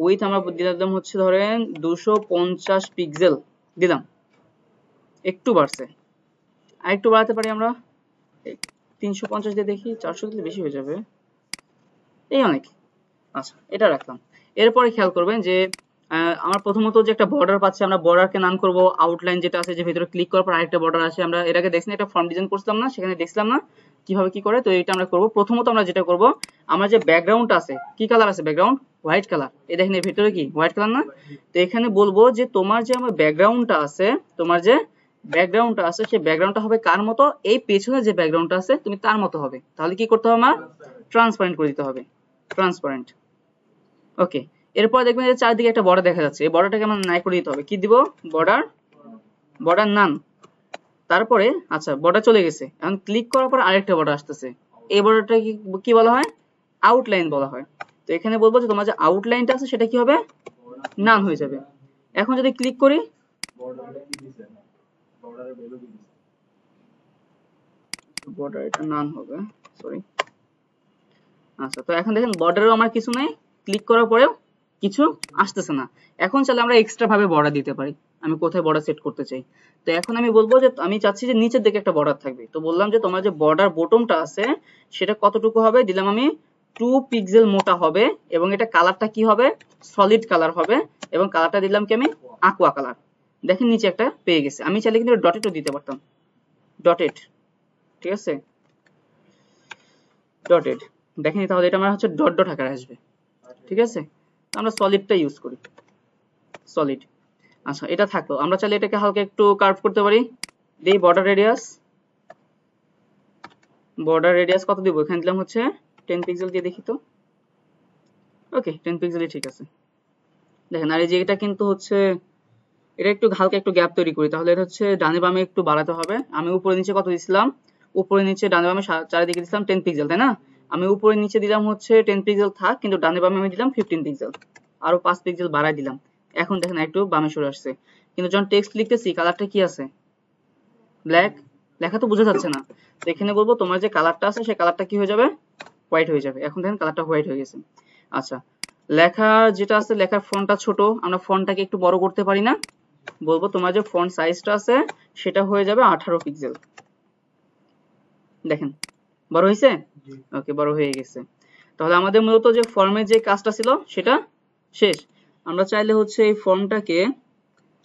উইথ আমরা দিলাম হচ্ছে ধরেন 250 পিক্সেল দিলাম, একটু বাড়ছে, আর একটু বাড়াতে পারি আমরা 350 দিয়ে দেখি, 400 দিলে বেশি হয়ে যাবে, এই অনেক। আচ্ছা, এটা রাখলাম। এরপরে খেয়াল করবেন যে আমার প্রথমত যে একটা বর্ডার পাচ্ছি, আমরা বর্ডারকে নাম করব আউটলাইন, যেটা আছে যে ভিতরে ক্লিক করার পর আরেকটা বর্ডার আসে, আমরা এর আগে দেখছি একটা ফর্ম ডিজাইন করছিলাম না, সেখানে দেখছিলাম না কিভাবে কি করে। তো এটা আমরা করব, প্রথমত আমরা যেটা করব, আমরা যে ব্যাকগ্রাউন্ড আছে, কি কালার আছে ব্যাকগ্রাউন্ড, হোয়াইট কালার, এই দেখেন এর ভিতরে কি হোয়াইট কালার না। তো এখানে বলবো যে তোমার যে আমার ব্যাকগ্রাউন্ডটা আছে, তোমার যে ব্যাকগ্রাউন্ডটা আছে সেই ব্যাকগ্রাউন্ডটা হবে কার মতো, এই পেছনে যে ব্যাকগ্রাউন্ডটা আছে তুমি তার মতো হবে। তাহলে কি করতে হবে, আমার ট্রান্সপারেন্ট করে দিতে হবে, ট্রান্সপারেন্ট। ওকে, এরপর দেখবেন যে চারদিকে একটা বর্ডার দেখা যাচ্ছে, এই বর্ডারটাকে আমরা নাই করে দিতে হবে, কি দিব, বর্ডার, বর্ডার নান। তারপরে আচ্ছা বর্ডার চলে গেছে, এখন ক্লিক করার পর আরেকটা বর্ডার আসতেছে, এই বর্ডারটা কি বলা হয়, আউটলাইন বলা হয়। তো এখানে বলবো যে তোমার যে আউটলাইনটা আছে সেটা কি হবে, নান হয়ে যাবে। এখন যদি ক্লিক করি, বর্ডার এটা নান হবে, সরি। আচ্ছা, তো এখন দেখেন বর্ডারেও আমার কিছু নাই, ক্লিক করার পরেও কিছু আসতেছে না। এখন চাইলে আমরা এক্সট্রা ভাবে বর্ডার দিতে পারি। আমি কোথায় বর্ডার সেট করতে চাই, তো এখন আমি বলবো যে আমি চাচ্ছি যে নিচের দিকে একটা বর্ডার থাকবে। তো বললাম যে তোমার যে বর্ডার বটমটা আছে সেটা কতটুকু হবে, দিলাম আমি 2 পিক্সেল মোটা হবে, এবং এটা কালারটা কি হবে, সলিড কালার হবে, এবং কালারটা দিলাম কি আমি aqua কালার। দেখেন নিচে একটা পেয়ে গেছে। আমি চাইলে কিন্তু ডটেডও দিতে পারতাম, ডটেড, ঠিক আছে, ডটেড। দেখেন তাহলে এটা আমার হচ্ছে ডট ডট আকারে আসবে, ঠিক আছে। তো আমরা সলিডটা ইউজ করি, সলিড। আচ্ছা, এটা থাকলো। আমরা চাইলে এটাকে হালকা একটু কার্ভ করতে পারি। দেই বর্ডার রেডিয়াস, বর্ডার রেডিয়াস কত দিব, এখানে দিলাম হচ্ছে 10 পিক্সেল দিয়ে দেখি তো। ওকে, 10 পিক্সেলই ঠিক আছে। দেখেন, আর এই যে এটা কিন্তু হচ্ছে, এটা একটু হালকা একটু গ্যাপ তৈরি করি, তাহলে এটা হচ্ছে ডানে বামে একটু বাড়াতে হবে। আমি উপরে নিচে কত দিছিলাম, উপরে নিচে ডানে বামে চারিদিকে দিছিলাম 10 পিক্সেল, তাই না। আমি উপরে নিচে দিলাম হচ্ছে 10 পিক্সেল থাক, কিন্তু ডানে বামে আমি দিলাম 15 পিক্সেল, আরো 5 পিক্সেল বাড়াই দিলাম। এখন দেখেন একটু বামে সরে আসছে, কিন্তু যখন টেক্সট লিখতেছি কালারটা কি আছে, ব্ল্যাক, লেখা তো বোঝা যাচ্ছে না। তো এখানে বলবো তোমার যে কালারটা আছে সেই কালারটা কি হয়ে যাবে, হোয়াইট হয়ে যাবে। এখন দেখেন কালারটা হোয়াইট হয়ে গেছে। আচ্ছা, লেখার যেটা আছে, লেখার ফন্টটা ছোট, আমরা ফন্টটাকে একটু বড় করতে পারি না, বলবো তোমার যে ফন্ট সাইজটা আছে সেটা হয়ে যাবে 18 পিক্সেল। দেখেন বড় হয়েছে, ওকে, বড় হয়ে গেছে। তাহলে আমাদের মূলত যে ফর্মের যে কাজটা ছিল সেটা শেষ। আমরা চাইলে হচ্ছে এই ফর্মটাকে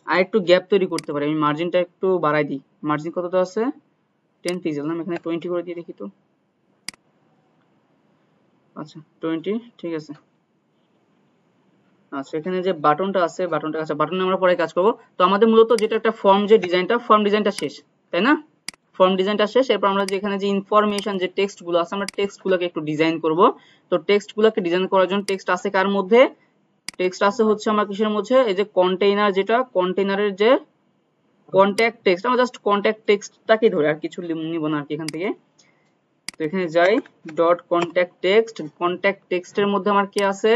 আর একটু গ্যাপ তৈরি করতে পারি। আমি মার্জিনটা একটু বাড়াই দিই। মার্জিন কতটা আছে, 10 পিক্সেল না, আমি এখানে 20 করে দিয়ে দেখি তো। আচ্ছা 20, ঠিক আছে। আচ্ছা, এখানে যে বাটনটা আছে, বাটনটা, আচ্ছা বাটনে আমরা পরে কাজ করব। তো আমাদের মূলত যেটা একটা ফর্ম, যে ডিজাইনটা, ফর্ম ডিজাইনটা শেষ, তাই না। ফর্ম ডিজাইনটা শেষ। এরপর আমরা যে এখানে যে ইনফরমেশন, যে টেক্সট গুলো আছে, আমরা টেক্সট গুলোকে একটু ডিজাইন করব। তো টেক্সট গুলোকে ডিজাইন করার জন্য টেক্সট আছে কার মধ্যে, টেক্সট আছে হচ্ছে আমার কিসের মধ্যে, এই যে কন্টেইনার, যেটা কন্টেইনারের যে কন্ট্যাক্ট টেক্সট, আমরা জাস্ট কন্ট্যাক্ট টেক্সটটাকে ধরে আর কিছু নিব না আর কি এখান থেকে। তো এখানে যাই, ডট কন্ট্যাক্ট টেক্সট, কন্ট্যাক্ট টেক্সটের মধ্যে আমার কি আছে,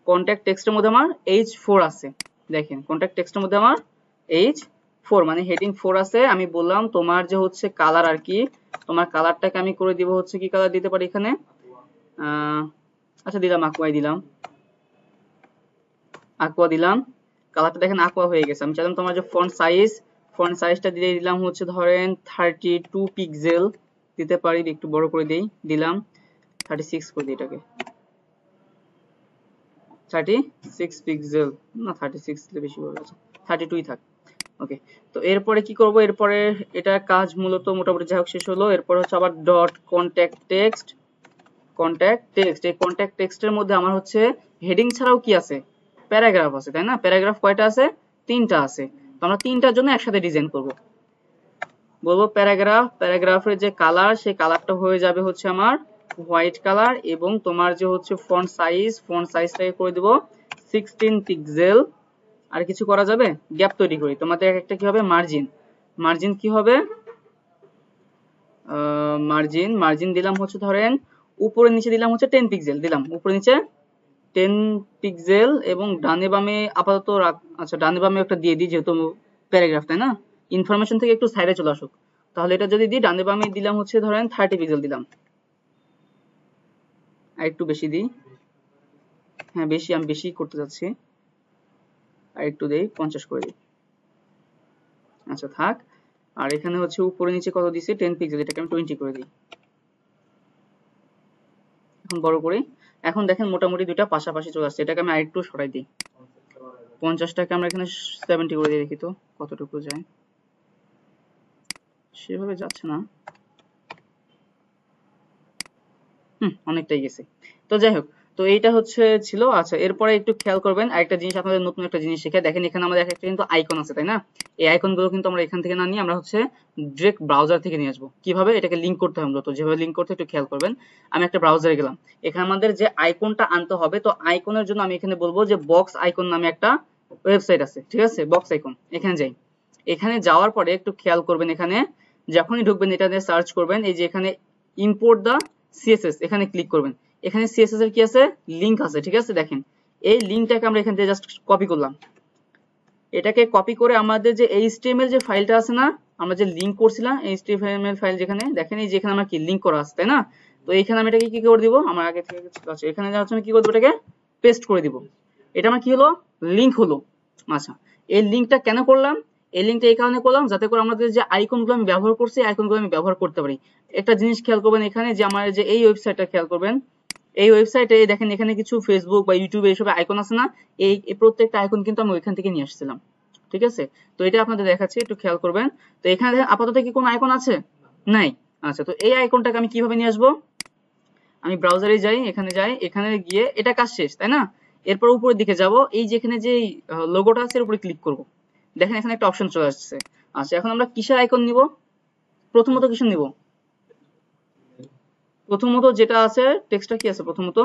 কন্ট্যাক্ট টেক্সটের মধ্যে আমার H4 আছে। দেখেন কন্ট্যাক্ট টেক্সটের মধ্যে আমার H4 মানে হেডিং 4 আছে। আমি বললাম তোমার যে হচ্ছে কালার আর কি, তোমার কালারটাকে আমি করে দিব হচ্ছে, কি কালার দিতে পারি এখানে, আচ্ছা দিলাম aqua দিলাম, aqua দিলাম। কালারটা দেখেন aqua হয়ে গেছে। আমি চাইলাম তোমার যে ফন্ট সাইজ, ফন্ট সাইজটা দিয়ে দিলাম হচ্ছে ধরেন 32 পিক্সেল দিতে পারি, একটু বড় করে দেই, দিলাম 36 করে দিই এটাকে, 36 পিক্সেল না, 36 দিলে বেশি বড় আছে, 32ই থাক। ওকে, তো এরপরে কি করব, এরপরে এটা কাজ মূলত মোটামুটি যাই হোক শেষ হলো। এরপর হচ্ছে আবার dot contact text, contact text, এই কন্ট্যাক্ট টেক্সটের মধ্যে আমার হচ্ছে হেডিং ছাড়াও কি আছে, প্যারাগ্রাফ আছে, তাই না। প্যারাগ্রাফ কয়টা আছে, 3টা আছে। তো আমরা 3টার জন্য একসাথে ডিজাইন করব। বলবো প্যারাগ্রাফ, প্যারাগ্রাফের যে কালার, সেই কালারটা হয়ে যাবে হচ্ছে আমার হোয়াইট কালার, এবং তোমার যে হচ্ছে ফন্ট সাইজ, ফন্ট সাইজটাকে করে দেব 16 পিক্সেল। আর কিছু করা যাবে, গ্যাপ তৈরি করি। তোমাদের একটা কি হবে, মার্জিন, মার্জিন কি হবে, মার্জিন, মার্জিন দিলাম হচ্ছে ধরেন উপরে নিচে দিলাম হচ্ছে 10 পিক্সেল দিলাম, উপরে নিচে 10 পিক্সেল, এবং ডানে বামে আপাতত আচ্ছা ডানে বামে একটা দিয়ে দিই, যেহেতু প্যারাগ্রাফ, তাই না, ইনফরমেশন থেকে একটু সাইডে চলে আসুক। তাহলে এটা যদি দিই, ডানে বামে দিলাম হচ্ছে ধরেন 30 পিক্সেল দিলাম, আর একটু বেশি দিই, হ্যাঁ বেশি, আমি বেশি করতে যাচ্ছি, আর একটু দেই, 50 করে দিই। আচ্ছা থাক। আর এখানে হচ্ছে উপরে নিচে কত দিছি, 10 পিক্সেল, এটাকে আমি 20 করে দিই। এখন বড় করি। এখন দেখেন মোটামুটি দুইটা পাশাপাশি চলে আসছে। এটাকে আমি আরেকটু সরাই দিই, 50টাকে আমরা এখানে 70 করে দিয়ে দেখি তো কতটুকু যায়। সেভাবে যাচ্ছে না, অনেকটাই গেছে। তো যাই হোক, তো এইটা হচ্ছে ছিল। আচ্ছা, এরপরে একটু খেয়াল করবেন আরেকটা জিনিস, আপনাদের নতুন একটা জিনিস শিখে দেখেন, এখানে আমাদের একটা কিন্তু আইকন আছে, তাই না। এই আইকন গুলো কিন্তু আমরা এখান থেকে না নিয়ে আমরা হচ্ছে ডিরেক্ট ব্রাউজার থেকে নিয়ে আসবো। কিভাবে, এটাকে লিংক করতে হবে মূলত, যেভাবে লিংক করতে একটু খেয়াল করবেন। আমি একটা ব্রাউজারে গেলাম, এখানে আমাদের যে আইকনটা আনতে হবে, তো আইকনের জন্য আমি এখানে বলবো যে বক্স আইকন নামে একটা ওয়েবসাইট আছে, ঠিক আছে, বক্স আইকন। এখানে যাই, এখানে যাওয়ার পরে একটু খেয়াল করবেন, এখানে যখনই ঢুকবেন এটা দিয়ে সার্চ করবেন, এই যে এখানে ইম্পোর্ট দা সিএসএস, এখানে ক্লিক করবেন। এখানে সিএসএস এর কি আছে, লিংক আছে, ঠিক আছে। দেখেন এই লিংকটাকে আমরা এখান থেকে জাস্ট কপি করলাম। এটাকে কপি করে আমাদের যে এইচটিএমএল যে ফাইলটা আছে না, আমরা যে লিংক করছিলাম এইচটিএমএল ফাইল, যেখানে দেখেন এই যেখানে আমরা কি লিংক করা আছে, তাই না। তো এখানে আমি এটাকে কি করে দিব, আমার আগে থেকে আছে এখানে যা হচ্ছে আমি কি করব, এটাকে পেস্ট করে দিব। এটা আমার কি হলো, লিংক হলো। আচ্ছা, এই লিংকটা কেন করলাম, এই লিংকটা এই কারণে করলাম যাতে করে আমাদের যে আইকনগুলো আমি ব্যবহার করছি আইকনগুলো আমি ব্যবহার করতে পারি। একটা জিনিস খেয়াল করবেন এখানে, যে আমার যে এই ওয়েবসাইটটা খেয়াল করবেন, এই ওয়েবসাইটে দেখেন এখানে কিছু ফেসবুক বা ইউটিউবে এইসব আইকন আছে না, এই প্রত্যেকটা আইকন কিন্তু আমি ওইখান থেকে নিয়ে আসছিলাম। ঠিক আছে, তো এটা আপনাদের দেখাচ্ছি, একটু খেয়াল করবেন। তো এখানে দেখেন আপাতত কি কোনো আইকন আছে, নাই। আচ্ছা, তো এই আইকনটাকে আমি কিভাবে নিয়ে আসবো, আমি ব্রাউজারে যাই, এখানে যাই, এখানে গিয়ে এটা কাজ শেষ, তাই না? এরপর উপরের দিকে যাব, এই যে এখানে যে লোগোটা আছে এর উপরে ক্লিক করব, দেখেন এখানে একটা অপশন চলে আসছে। আচ্ছা, এখন আমরা কিসের আইকন নিব, প্রথমত কিসের নিব, প্রথমত যেটা আছে টেক্সটটা কি আছে, প্রথমত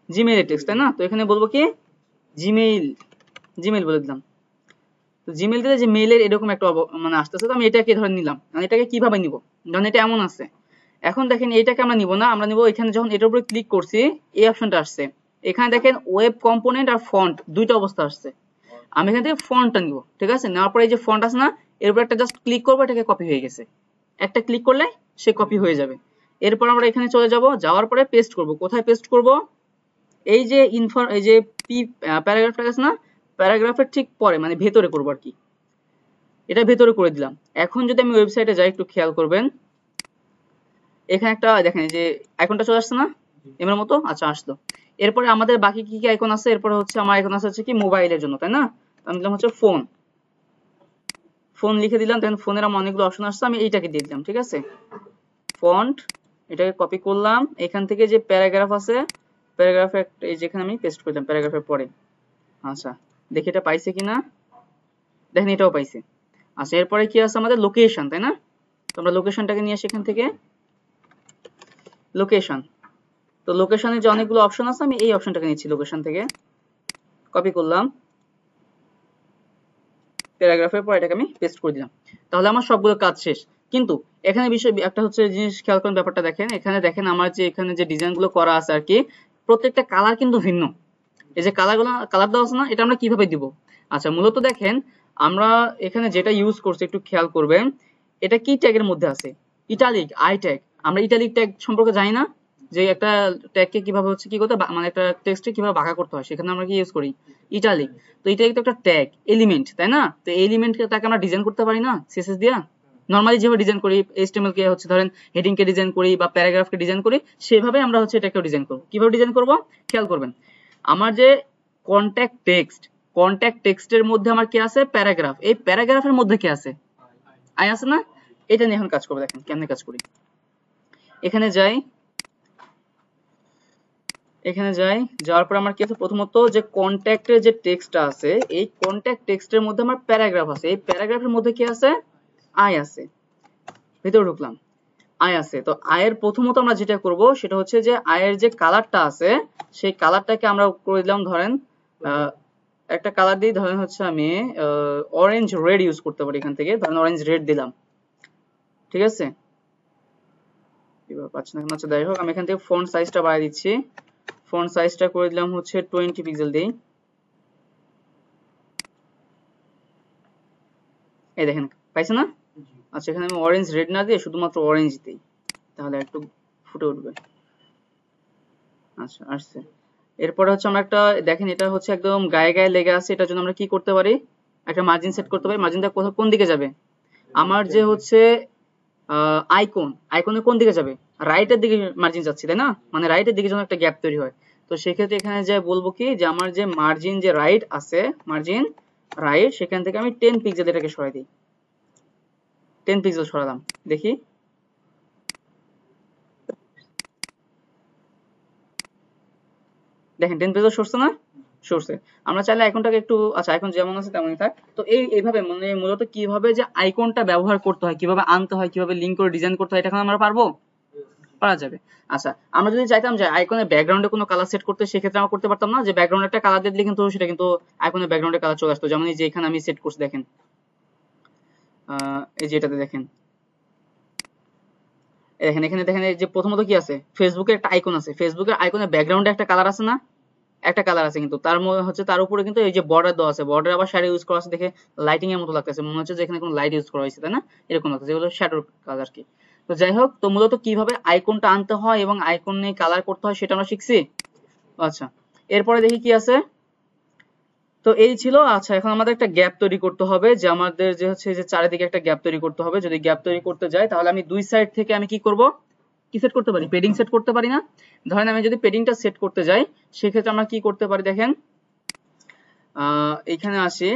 জিমেইলের টেক্সট, তাই না? তো এখানে বলবো কি জিমেইল, জিমেইল বলে দিলাম। তো জিমেইল দিলে যে মেইলের এরকম একটা মানে আসতেছে, তো আমি এটাকে ধরে নিলাম। মানে এটাকে কিভাবে নিব, ধরেন এটা এমন আছে, এখন দেখেন এইটাকে আমরা নিব না, আমরা নিব এখানে যখন এটার উপরে ক্লিক করছি এই অপশনটা আসছে, এখানে দেখেন ওয়েব কম্পোনেন্ট আর ফন্ট দুইটা অবস্থা আসছে, আমি এখান থেকে ফন্টটা নিব। ঠিক আছে, নেওয়ার পরে এই যে ফন্ট আছে না, এর উপর একটা জাস্ট ক্লিক করবো, এটাকে কপি হয়ে গেছে, একটা ক্লিক করলে সে কপি হয়ে যাবে। এরপর আমরা এখানে চলে যাব, যাওয়ার পরে পেস্ট করব। কোথায় পেস্ট করব, এই যে এই যে পি প্যারাগ্রাফটা আছে না, প্যারাগ্রাফের ঠিক পরে মানে ভেতরে করব আর কি, এটা ভেতরে করে দিলাম। এখন যদি আমি ওয়েবসাইটে যাই, একটু খেয়াল করবেন, এখানে একটা দেখেন যে আইকনটা চলে আসছে না এমন মতো, আচ্ছা আসলো। এরপরে আমাদের বাকি কি কি আইকন আছে, এরপরে হচ্ছে আমার আইকন আছে হচ্ছে কি মোবাইলের জন্য, তাই না? আমি দিলাম হচ্ছে ফোন, ফোন লিখে দিলাম, দেন ফোনের আমার অনেকগুলো অপশন আসছে, আমি এইটাকে দিয়ে দিলাম। ঠিক আছে, ফন্ট, এটাকে কপি করলাম, এখান থেকে যে প্যারাগ্রাফ আছে প্যারাগ্রাফে এই যেখানে আমি পেস্ট করলাম প্যারাগ্রাফের পরে। আচ্ছা, দেখি এটা পাইছে কিনা, দেখেন এটাও পাইছে। আচ্ছা, এরপরে কি আছে আমাদের লোকেশন, তাই না? তো আমরা লোকেশনটাকে নিয়ে আসি এখান থেকে, লোকেশন। তো লোকেশনে যে অনেকগুলো অপশন আছে, আমি এই অপশনটাকে নিচ্ছি লোকেশন থেকে, কপি করলাম, প্যারাগ্রাফের পর এটাকে আমি পেস্ট করে দিলাম। তাহলে আমার সবগুলো কাজ শেষ। কিন্তু এখানে বিষয় একটা হচ্ছে জিনিস খেয়াল করেন, ব্যাপারটা দেখেন, এখানে দেখেন আমার যে এখানে যে ডিজাইন গুলো করা আছে আর কি, প্রত্যেকটা কালার কিন্তু ভিন্ন। এই যে কালার দেওয়া আছে না, এটা আমরা কিভাবে দিব? আচ্ছা, মূলত দেখেন আমরা এখানে যেটা ইউজ করছি একটু খেয়াল করবেন, এটা কি ট্যাগের মধ্যে আছে, ইটালিক, আই ট্যাগ। আমরা ইটালিক ট্যাগ সম্পর্কে জানি না, যে একটা ট্যাগকে কিভাবে হচ্ছে কি করতে, মানে একটা টেক্সটে কিভাবে ভাগ করতে হয়, সেখানে আমরা কি ইউজ করি, ইটালিক। তো ইটালিক তো একটা ট্যাগ এলিমেন্ট, তাই না? তো এলিমেন্টকে তাকে আমরা ডিজাইন করতে পারি না সিএসএস দিয়া, নরমালি যেভাবে ডিজাইন করি, এইচটিএমএল কে হচ্ছে ধরেন হেডিং কে ডিজাইন করি বা প্যারাগ্রাফ কে ডিজাইন করি, সেভাবে আমরা হচ্ছে এটাকে ডিজাইন করব। কিভাবে ডিজাইন করব, খেয়াল করবেন, আমার যে কন্ট্যাক্ট টেক্সটের মধ্যে আমার কি আছে, প্যারাগ্রাফ, এই প্যারাগ্রাফের মধ্যে কি আছে, আই আছে না? এটা নিয়ে এখন কাজ করব, দেখেন কেমনে কাজ করি। এখানে যাই, যাওয়ার পর আমার কি আছে, প্রথমত যে কন্ট্যাক্টের যে টেক্সটটা আছে, এই কন্ট্যাক্ট টেক্সটের মধ্যে আমার প্যারাগ্রাফ আছে, এই প্যারাগ্রাফের মধ্যে কি আছে, আই আছে। ভিতরে ঢুকলাম, আই আছে। তো আয়ের প্রথমত আমরা যেটা করব সেটা হচ্ছে যে আয়ের যে কালারটা আছে, সেই কালারটাকে আমরা করে দিলাম, ধরেন একটা কালার দিই, ধরেন হচ্ছে আমি অরেঞ্জ রেড ইউজ করতে পারি, এখান থেকে ধরেন অরেঞ্জ রেড দিলাম। ঠিক আছে, এবার পাচ্ছি না, আচ্ছা যাই হোক, আমি এখান থেকে ফন্ট সাইজটা বাড়িয়ে দিচ্ছি, ফন্ট সাইজটা করে দিলাম হচ্ছে 20 পিক্সেল দিই। এই দেখেন পাইছে না? আচ্ছা, এখানে আমি অরেঞ্জ রেড না দিয়ে শুধুমাত্র অরেঞ্জ দিই, তাহলে একটু ফুটে উঠবে। আচ্ছা, আসছে। এরপরে হচ্ছে আমরা একটা দেখেন, এটা হচ্ছে একদম গায়ে গায়ে লেগে আছে, এটার জন্য আমরা কি করতে পারি, একটা মার্জিন সেট করতে পারি। মার্জিনটা কোন দিকে যাবে, আমার যে হচ্ছে আইকনের কোন দিকে যাবে, রাইটের দিকে মার্জিন যাচ্ছে, তাই না? মানে রাইটের দিকে যেন একটা গ্যাপ তৈরি হয়। তো সেক্ষেত্রে এখানে যে বলবো কি, যে আমার যে মার্জিন যে রাইট আছে, মার্জিন রাইট, সেখান থেকে আমি 10 পিক্সেল এটাকে সরাই দিই, 10 পিক্সেল সরালাম, দেখি দেখেন 10 পিক্সেল সরছে না, সরছে। আমরা চাইলে আইকনটাকে একটু, আচ্ছা আইকন যেমন আছে তেমনই থাক। তো এইভাবে মানে মূলত কিভাবে যে আইকনটা ব্যবহার করতে হয়, কিভাবে আনতে হয়, কিভাবে লিংক করে ডিজাইন করতে হয়, এটা এখন আমরা পারবো, পারা যাবে। আচ্ছা, আমরা যদি চাইতাম যে আইকনের ব্যাকগ্রাউন্ডে কোনো কালার সেট করতে, সেক্ষেত্রে আমরা করতে পারতাম না, যে ব্যাকগ্রাউন্ডে একটা কালার দিয়ে দিলে কিন্তু সেটা কিন্তু আইকনের ব্যাকগ্রাউন্ডে কালার চলে আসতো। যেমন এই যে এখানে আমি সেট করছি, দেখেন এই যে এটাতে দেখেন, দেখেন এখানে দেখেন এই যে প্রথমত কি আছে, ফেসবুকের একটা আইকন আছে, ফেসবুকের আইকনের ব্যাকগ্রাউন্ডে একটা কালার আছে না, একটা কালার আছে, কিন্তু তার মধ্যে হচ্ছে তার উপরে কিন্তু এই যে বর্ডার দেওয়া আছে, বর্ডার আবার শ্যাডো ইউজ করা আছে, দেখে লাইটিং এর মতো লাগতেছে, মনে হচ্ছে যে এখানে কোনো লাইট ইউজ করা হয়েছে, তাই না? এরকম লাগতেছে, যেগুলো শ্যাডোর কাজ আর কি। তো তো যাই হোক, তো মূলত কিভাবে আইকনটা আনতে হয় এবং আইকনে কালার করতে হয় সেটা আমরা শিখছি। আচ্ছা, এরপরে দেখি কি আছে। তো এই ছিল। আচ্ছা, এখন আমাদের একটা গ্যাপ তৈরি করতে হবে, যে আমাদের যে হচ্ছে যে চারিদিকে একটা গ্যাপ তৈরি করতে হবে। যদি গ্যাপ তৈরি করতে যাই তাহলে আমি দুই সাইড থেকে আমি কি করব, কি সেট করতে পারি, পেডিং সেট করতে পারি না? ধরেন আমি যদি পেডিংটা সেট করতে যাই সেক্ষেত্রে আমরা কি করতে পারি দেখেন, এখানে আসি।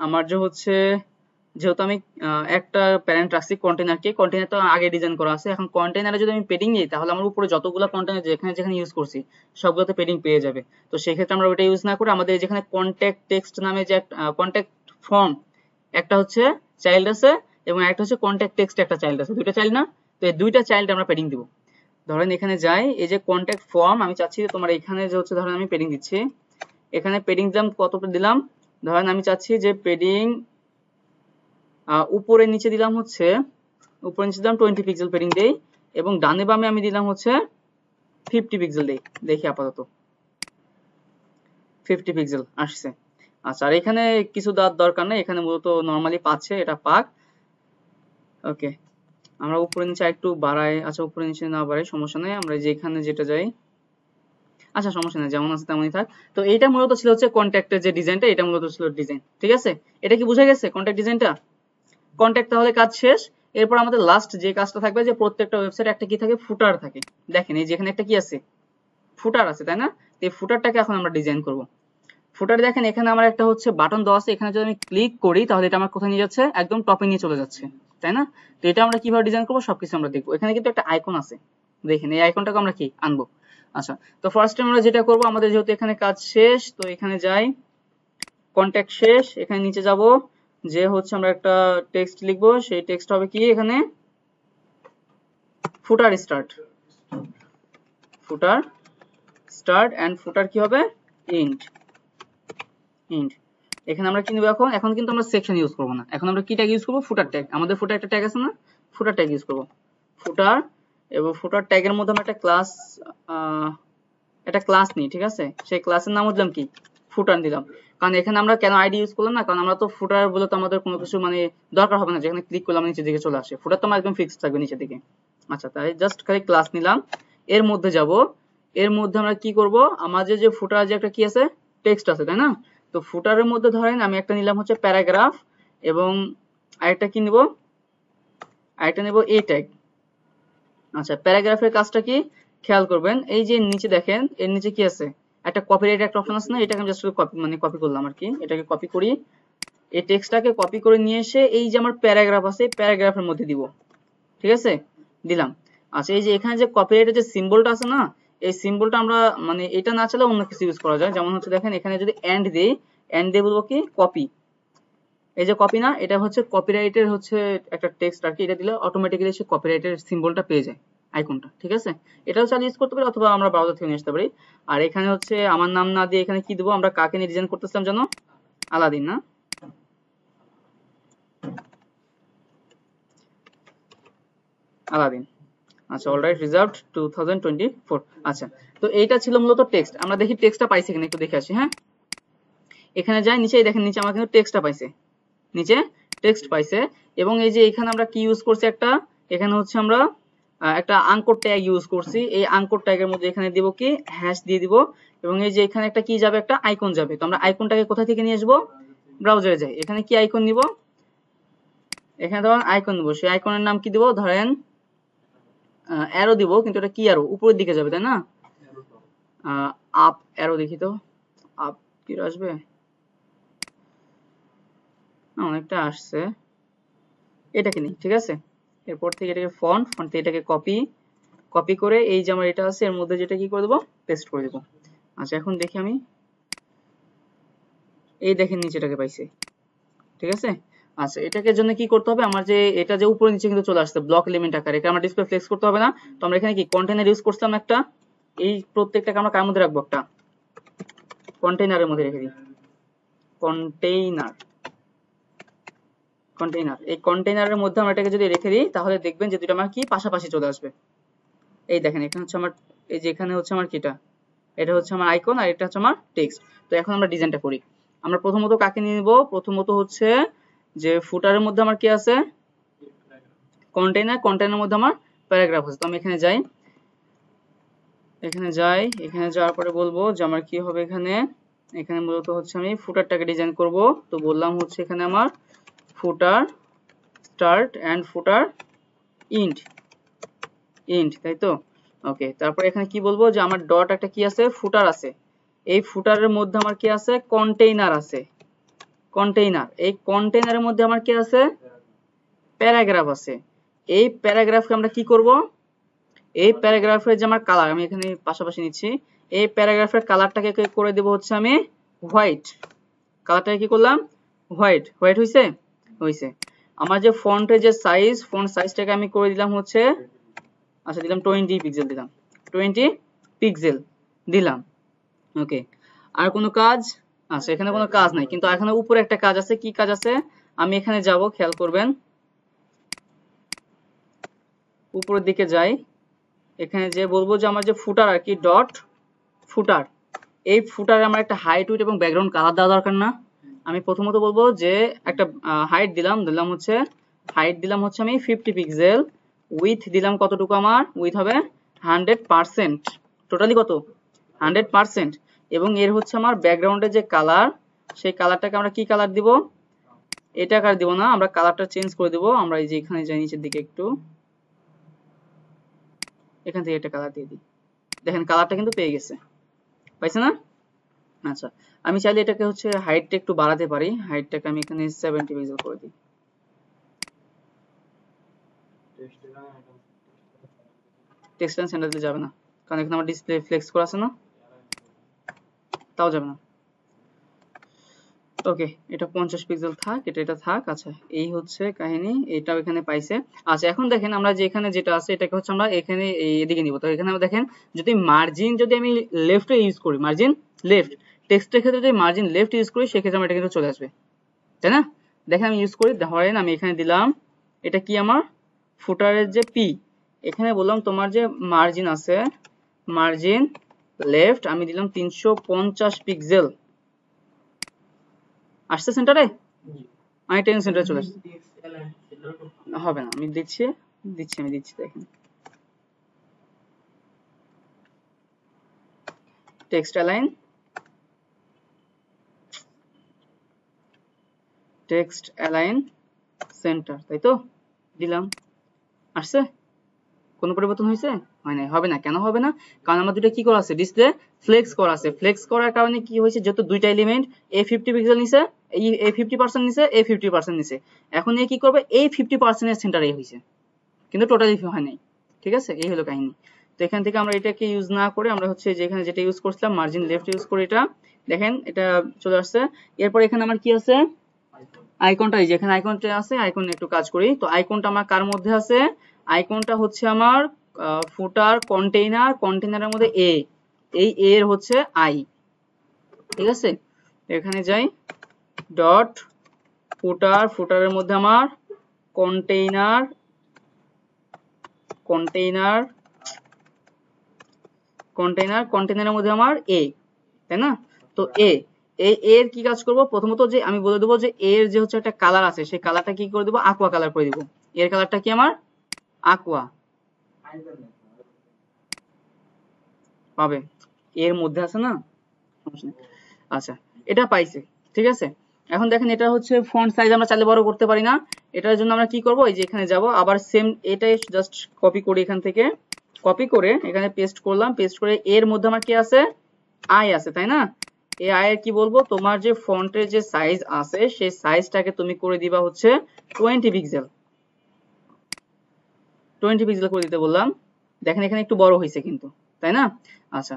আমার যে হচ্ছে, যেহেতু আমি একটা প্যারেন্ট রাখছি কন্টেনারকে, কন্টেনার তো আগে ডিজাইন করা আছে, এখন কন্টেনারে যদি আমি পেডিং দিই তাহলে আমার উপরে যতগুলো কন্টেনার যেখানে যেখানে ইউজ করছি সবগুলোতে পেডিং পেয়ে যাবে। তো সেই ক্ষেত্রে আমরা ওইটা ইউজ না করে আমাদের যেখানে কন্ট্যাক্ট টেক্সট নামে যে কন্ট্যাক্ট ফর্ম একটা হচ্ছে চাইল্ড আছে এবং একটা হচ্ছে কন্ট্যাক্ট টেক্সট একটা চাইল্ড আছে, দুইটা চাইল্ড না? তো এই দুইটা চাইল্ড আমরা পেডিং দিব। ধরেন এখানে যাই, এই যে কন্ট্যাক্ট ফর্ম আমি চাচ্ছি যে তোমার এখানে যে হচ্ছে, ধরেন আমি পেডিং দিচ্ছি, এখানে পেডিং দাম কতটা দিলাম, ধরেন আমি চাচ্ছি যে পেডিং উপরে নিচে দিলাম হচ্ছে, উপরে নিচে দিলাম 20 পিক্সেল পেডিং দেই এবং ডানে বামে আমি দিলাম হচ্ছে 50 পিক্সেল দেই। দেখি আপাতত 50 পিক্সেল আসছে। আচ্ছা, আর এখানে কিছু দেওয়ার দরকার নেই, এখানে মূলত নরমালি পাচ্ছে, এটা পাক। ওকে, আমরা উপরে নিচে একটু বাড়াই। আচ্ছা, উপরে নিচে না বাড়াই সমস্যা নেই, আমরা যেখানে যেটা যাই। আচ্ছা, সমস্যা নেই, যেমন আছে তেমনই থাক। তো এইটা মূলত ছিল হচ্ছে কন্ট্যাক্টের যে ডিজাইনটা, এটা মূলত ছিল ডিজাইন। ঠিক আছে, এটা কি বুঝা গেছে কন্ট্যাক্ট ডিজাইনটা? কন্ট্যাক্ট তাহলে কাজ শেষ। এরপর আমাদের লাস্ট যে কাজটা থাকবে, যে প্রত্যেকটা ওয়েবসাইটে একটা কি থাকে, ফুটার থাকে। দেখেন এই যেখানে একটা কি আছে, ফুটার আছে, তাই না? এই ফুটারটাকে এখন আমরা ডিজাইন করব। ফুটার দেখেন এখানে আমার একটা হচ্ছে বাটন দেওয়া আছে, এখানে যদি আমি ক্লিক করি তাহলে এটা আমার কোথায় নিয়ে যাচ্ছে, একদম টপে নিয়ে চলে যাচ্ছে, তাই না? তো এটা আমরা কিভাবে ডিজাইন করবো সবকিছু আমরা দেখবো। এখানে কিন্তু একটা আইকন আছে, দেখেন এই আইকনটাকে আমরা কি আনবো। আচ্ছা, তো ফার্স্ট আমরা যেটা করব, আমাদের যেহেতু এখানে কাজ শেষ, তো এখানে যাই, কন্ট্যাক্ট শেষ, এখানে নিচে যাব, যে হচ্ছে আমরা একটা টেক্সট লিখবো, সেই টেক্সট হবে কি এখানে, ফুটার স্টার্ট, ফুটার স্টার্ট এন্ড ফুটার কি হবে, ইন্ট, ইন্ট। এখানে আমরা কি নিব, এখন এখন কিন্তু আমরা সেকশন ইউজ করব না, এখন আমরা কি ট্যাগ ইউজ করব, ফুটার ট্যাগ। আমাদের ফুটার একটা ট্যাগ আছে না, ফুটার ট্যাগ ইউজ করব, ফুটার। এবং ফুটার ট্যাগের মধ্যে আমরা একটা ক্লাস নিই, ঠিক আছে? সেই ক্লাসের নাম দিলাম কি, ফুটার দিলাম। কারণ এখানে আমরা কেন আইডি ইউজ করলাম না, কারণ আমরা তো ফুটার বলে তো আমাদের কোনো কিছু মানে দরকার হবে না, যেখানে ক্লিক করলাম নিচের দিকে চলে আসে, ফুটার তো আমার একদম ফিক্সড থাকবে নিচের দিকে। আচ্ছা, তাই জাস্ট খালি ক্লাস নিলাম, এর মধ্যে যাব, এর মধ্যে আমরা কি করব, আমাদের যে ফুটার যে একটা কি আছে, টেক্সট আছে, তাই না? তো ফুটারের মধ্যে ধরেন আমি একটা নিলাম হচ্ছে প্যারাগ্রাফ, এবং আরেকটা কি নিব, আরেকটা নেব এ ট্যাগ। আচ্ছা, প্যারাগ্রাফের কাজটা কি খেয়াল করবেন, এই যে নিচে দেখেন এর নিচে কি আছে, একটা কপিরাইট একটা অপশন আছে না, এটাকে আমি জাস্ট কপি মানে কপি করলাম আর কি, এটাকে কপি করি, এই টেক্সটটাকে কপি করে নিয়ে এসে এই যে আমার প্যারাগ্রাফ আছে প্যারাগ্রাফের মধ্যে দিব। ঠিক আছে, দিলাম। আচ্ছা, এই যে এখানে যে কপিরাইটের যে সিম্বলটা আছে না, এই সিম্বলটা আমরা মানে এটা না চাইলে অন্য কিছু ইউজ করা যায়। যেমন হচ্ছে দেখেন এখানে যদি এন্ড দেই, এন্ড দিয়ে বলবো কি কপি, এই যে কপি না, এটা হচ্ছে কপিরাইটের হচ্ছে একটা টেক্সট আর কি, এটা দিলে অটোমেটিক্যালি সে কপিরাইটের সিম্বলটা পেয়ে যায়, আইকনটা। ঠিক আছে, এটাও চাইলে ইউজ করতে পারি অথবা আমরা ব্রাউজার থেকে নিয়ে আসতে পারি। আর এখানে হচ্ছে আমার নাম না দিয়ে এখানে কি দেবো, আমরা কাকে নিয়ে ডিজাইন করতেছিলাম জানো, আলাদিন না, আলাদিন। আচ্ছা, অলরাইট, রিজার্ভড 2024। আচ্ছা, তো এইটা ছিল মূলত টেক্সট। আমরা দেখি টেক্সটটা পাইছে কিনা, একটু দেখে আসি। হ্যাঁ, এখানে যাই, নিচেই দেখেন, নিচে আমার কিন্তু টেক্সটটা পাইছে, নিচে টেক্সট পাইছে। এবং এই যে এখানে আমরা কি ইউজ করছি, একটা এখানে হচ্ছে আমরা একটা আঙ্কর ট্যাগ ইউজ করছি, এই আঙ্কর ট্যাগের মধ্যে এখানে দিব কি হ্যাশ দিয়ে দিব, এবং এই যে এখানে একটা কি যাবে, একটা আইকন যাবে। তো আমরা আইকনটাকে কোথা থেকে নিয়ে আসবো, ব্রাউজারে যাই, এখানে কি আইকন নিব, এখানে ধরেন আইকন দিব, সেই আইকনের নাম কি দিব, ধরেন অ্যারো দিব, কিন্তু এটা কি অ্যারো, উপরের দিকে যাবে, তাই না? আপ অ্যারো দেখি তো, আপ কি আসবে, অনেকটা আসছে, এটাকে নিই। ঠিক আছে, এরপর থেকে এটাকে ফন্ট থেকে এটাকে কপি করে এই যে আমার এটা আছে এর মধ্যে যেটা কি করে দেবো, পেস্ট করে দেবো। আচ্ছা, এখন দেখি আমি, এই দেখেন নিচেটাকে পাইছে। ঠিক আছে, আচ্ছা, এটাকে জন্য কি করতে হবে, আমার যে এটা যে উপরে নিচে কিন্তু চলে আসছে ব্লক এলিমেন্ট আকারে, এটা আমরা ডিসপ্লে ফ্লেক্স করতে হবে না। তো আমরা এখানে কি কন্টেইনার ইউজ করছিলাম একটা, এই প্রত্যেকটাকে আমরা কার মধ্যে রাখবো, একটা কন্টেইনারের মধ্যে রেখে দিই, কন্টেইনার, কন্টেইনার। এই কন্টেইনারের মধ্যে আমরা এটাকে যদি রেখে দিই তাহলে দেখবেন যে দুটো আমার কি পাশাপাশি চলে আসবে। এই দেখেন এখানে হচ্ছে আমার, এই যে এখানে হচ্ছে আমার কিটা, এটা হচ্ছে আমার আইকন আর এটা হচ্ছে আমার টেক্সট। তো এখন আমরা ডিজাইনটা করি। আমরা প্রথমত কাকে নিয়ে নিব, প্রথমত হচ্ছে যে ফুটারের মধ্যে আমার কি আছে, কন্টেইনার, কন্টেইনারের মধ্যে আমার প্যারাগ্রাফ আছে। তো আমি এখানে যাই, এখানে যাওয়ার পরে বলবো যে আমার কি হবে এখানে মূলত হচ্ছে আমি ফুটারটাকে ডিজাইন করব। তো বললাম হচ্ছে এখানে আমার ফুটার স্টার্ট এন্ড ফুটার ইন্ড তাই তো। ওকে, তারপরে এখানে কি বলবো যে আমার ডট একটা কি আছে, ফুটার আছে। এই ফুটারের মধ্যে আমার কি আছে, কন্টেইনার আছে। কন্টেইনার, এই কন্টেইনারের মধ্যে আমার কি আছে, প্যারাগ্রাফ আছে। এই প্যারাগ্রাফকে আমরা কি করব, এই প্যারাগ্রাফের যে আমার কালার, আমি এখানে পাশাপাশি নিচ্ছি, এই প্যারাগ্রাফের কালারটাকে করে দেব হচ্ছে আমি হোয়াইট। কালারটাকে কি করলাম, হোয়াইট। হোয়াইট হইছে। আমার যে ফন্টের যে সাইজ, ফন্ট সাইজটাকে আমি করে দিলাম হচ্ছে, আচ্ছা দিলাম 20 পিক্সেল, দিলাম 20 পিক্সেল দিলাম। ওকে, আর কোনো কাজ, আচ্ছা এখানে কোনো কাজ নাই, কিন্তু এখানে উপরে একটা কাজ আছে। কি কাজ আছে, আমি এখানে যাব, খেয়াল করবেন, উপরের দিকে যাই, এখানে যে বলবো যে আমার যে ফুটার আর কি, ডট ফুটার, এই ফুটারে আমার একটা হাইট, উইডথ এবং ব্যাকগ্রাউন্ড কালার দেওয়া দরকার না? আমি প্রথমত বলবো যে একটা হাইট দিলাম হচ্ছে, হাইট দিলাম হচ্ছে আমি 50 পিক্সেল, উইথ দিলাম কতটুকু, আমার উইথ হবে 100%, টোটালি কত, 100%। এবং এর হচ্ছে আমার ব্যাকগ্রাউন্ডের যে কালার, সেই কালারটাকে আমরা কি কালার দিব, এটা কালার দিব না, আমরা কালারটা চেঞ্জ করে দিব। আমরা এই যে এখানে যাই নিচের দিকে একটু, এখান থেকে একটা কালার দিয়ে দিই, দেখেন কালারটা কিন্তু পেয়ে গেছে, পাইছে না? আচ্ছা, আমি চাইলে এটাকে হচ্ছে হাইটটা একটু বাড়াতে পারি, হাইটটাকে আমি এখানে 70 পিক্সেল করে দিই। টেক্সট লাইন সেন্টার দিলে যাবে না, কারণ এখানে আমার ডিসপ্লে ফ্লেক্স করা আছে না, তাও যাবে না। ওকে, এটা 50 পিক্সেল থাক, এটা থাক। আচ্ছা, এই হচ্ছে কাহিনী, এটাও এখানে পাইছে। আচ্ছা, এখন দেখেন আমরা যে এখানে যেটা আছে, এটাকে হচ্ছে আমরা এখানে এদিকে নিব। তো এখানে আমরা দেখেন, যদি মার্জিন যদি আমি লেফটে ইউজ করি, মার্জিন লেফট, টেক্সটের ক্ষেত্রে যদি মার্জিন লেফট ইউজ করি, সেক্ষেত্রে আমার এটা কিন্তু চলে আসবে, তাই না? দেখেন আমি ইউজ করি, ধরেন আমি এখানে দিলাম, এটা কি আমার ফুটারের যে পি, এখানে বললাম তোমার যে মার্জিন আছে, মার্জিন লেফট আমি দিলাম 350 পিক্সেল, আসছে সেন্টারে, আমি 10 সেন্টারে চলে আসছে, হবে না, আমি দিচ্ছি, দেখেন টেক্সট অ্যালাইন, সেন্টার, তাই তো, দিলাম, আসছে, কোনো পরিবর্তন হয়েছে, হয় নাই, হবে না, কেন হবে না, কারণ আমার দুটো কি করা আছে, ডিসপ্লে ফ্লেক্স করা আছে। ফ্লেক্স করার কারণে কি হয়েছে, যত দুইটা এলিমেন্ট, এ 50 পিক্সেল নিছে, এ 50% নিছে, এ 50% নিছে, এখন এ কি করবে, এই 50% এর সেন্টারে হয়েছে, কিন্তু টোটালি হয় নাই। ঠিক আছে, এই হলো কাহিনী। তো এখান থেকে আমরা এটাকে ইউজ না করে আমরা হচ্ছে যেখানে যেটা ইউজ করছিলাম, মার্জিন লেফট ইউজ করে, এটা দেখেন এটা চলে আসছে। এরপর এখানে আমার কি আছে, আইকনটা, এই যে এখানে আইকনটা আছে, আইকন একটু কাজ করি। তো আইকনটা আমার কার মধ্যে আছে, আইকনটা হচ্ছে আমার ফুটার কন্টেইনারের মধ্যে এই এর হচ্ছে আই, ঠিক আছে। এখানে যাই, ডট ফুটারের মধ্যে আমার কন্টেইনারের মধ্যে আমার তাই না? তো এর কি কাজ করব, প্রথমত যে আমি বলে দেবো যে এর যে হচ্ছে একটা কালার আছে, সেই কালারটা কি করে দেবো, aqua কালার করে দিব। এর কালারটা কি আমার aqua পাবে, এর মধ্যে আছে না, আচ্ছা এটা পাইছে, ঠিক আছে। এখন দেখেন এটা হচ্ছে ফন্ট সাইজ আমরা চাইলে বড় করতে পারি না, এটার জন্য আমরা কি করব, এই যে এখানে যাব, আবার সেম এটাই জাস্ট কপি করি, এখান থেকে কপি করে এখানে পেস্ট করলাম, পেস্ট করে এর মধ্যে আমার কি আছে, আই আছে, তাই না? এই আই এর কি বলবো, তোমার যে ফন্টের যে সাইজ আছে, সেই সাইজটাকে তুমি করে দিবা হচ্ছে 20 পিক্সেল, 20 পিক্সেল করে দিতে বললাম। দেখেন এখানে একটু বড় হয়েছে কিন্তু, তাই না? আচ্ছা,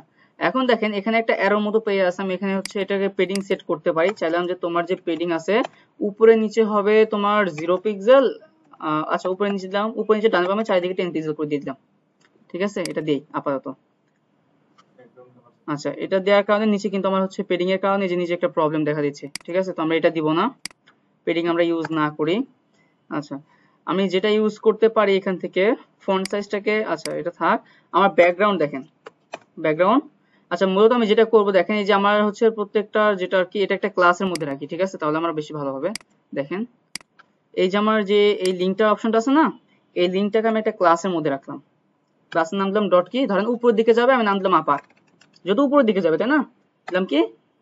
এখন দেখেন এখানে একটা অ্যারোর মতো পেয়ে আছে, আমি এখানে হচ্ছে এটাকে পেডিং সেট করতে পারি। চাইলাম যে তোমার যে পেডিং আছে, উপরে নিচে হবে তোমার 0 পিক্সেল, আচ্ছা উপরে নিচে দিলাম, উপরে নিচে ডান বামে চারিদিকে 10 পিক্সেল করে দিয়ে দিলাম, ঠিক আছে, এটা দেই আপাতত। আচ্ছা, এটা দেওয়ার কারণে নিচে কিন্তু আমার হচ্ছে পেডিং এর কারণে যে নিচে একটা প্রবলেম দেখা দিচ্ছে, ঠিক আছে। তো আমরা এটা দিব না, পেডিং আমরা ইউজ না করি। আচ্ছা, আমি যেটা ইউজ করতে পারি এখান থেকে ফন্ট সাইজটাকে, আচ্ছা এটা থাক। আমার ব্যাকগ্রাউন্ড দেখেন, ব্যাকগ্রাউন্ড, আচ্ছা মূলত আমি যেটা করব দেখেন, এই যে আমার হচ্ছে প্রত্যেকটা যেটা আর কি, এটা একটা ক্লাসের মধ্যে রাখি, ঠিক আছে, তাহলে আমার বেশি ভালো হবে। দেখেন এই যে আমার যে এই লিঙ্কটার অপশনটা আছে না, এই লিঙ্কটাকে আমি একটা ক্লাসের মধ্যে রাখলাম, ক্লাসের নাম দিলাম ডট কি, ধরেন উপরের দিকে যাবে, আমি নাম দিলাম আপার, যেহেতু উপরের দিকে যাবে তাই না, দিলাম কি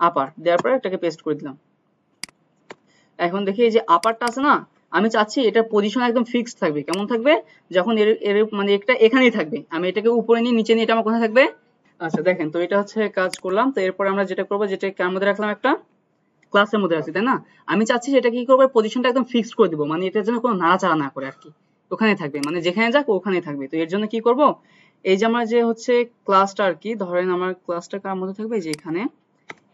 আপার, দেওয়ার পরে এটাকে পেস্ট করে দিলাম। এখন দেখি এই যে আপারটা আছে না, আমি চাচ্ছি এটার পজিশন একদম ফিক্সড থাকবে। কেমন থাকবে, যখন এর এর মানে একটা এখানেই থাকবে, আমি এটাকে উপরে নিয়ে নিচে নিয়ে এটা আমার কোথায় থাকবে। আচ্ছা দেখেন, তো এটা হচ্ছে কাজ করলাম। তো এরপর আমরা যেটা করবো, যেটা কার মধ্যে রাখলাম, একটা ক্লাসের মধ্যে রাখছি তাই না, আমি চাচ্ছি সেটা কি করবো, পজিশনটা একদম ফিক্সড করে দিব, মানে এটার জন্য কোনো নাড়াচাড়া না করে আর কি, ওখানে থাকবে, মানে যেখানে যাক ওখানে থাকবে। তো এর জন্য কি করব, এই যে আমার যে হচ্ছে ক্লাসটা আর কি, ধরেন আমার ক্লাসটা কার মধ্যে থাকবে, যে এখানে,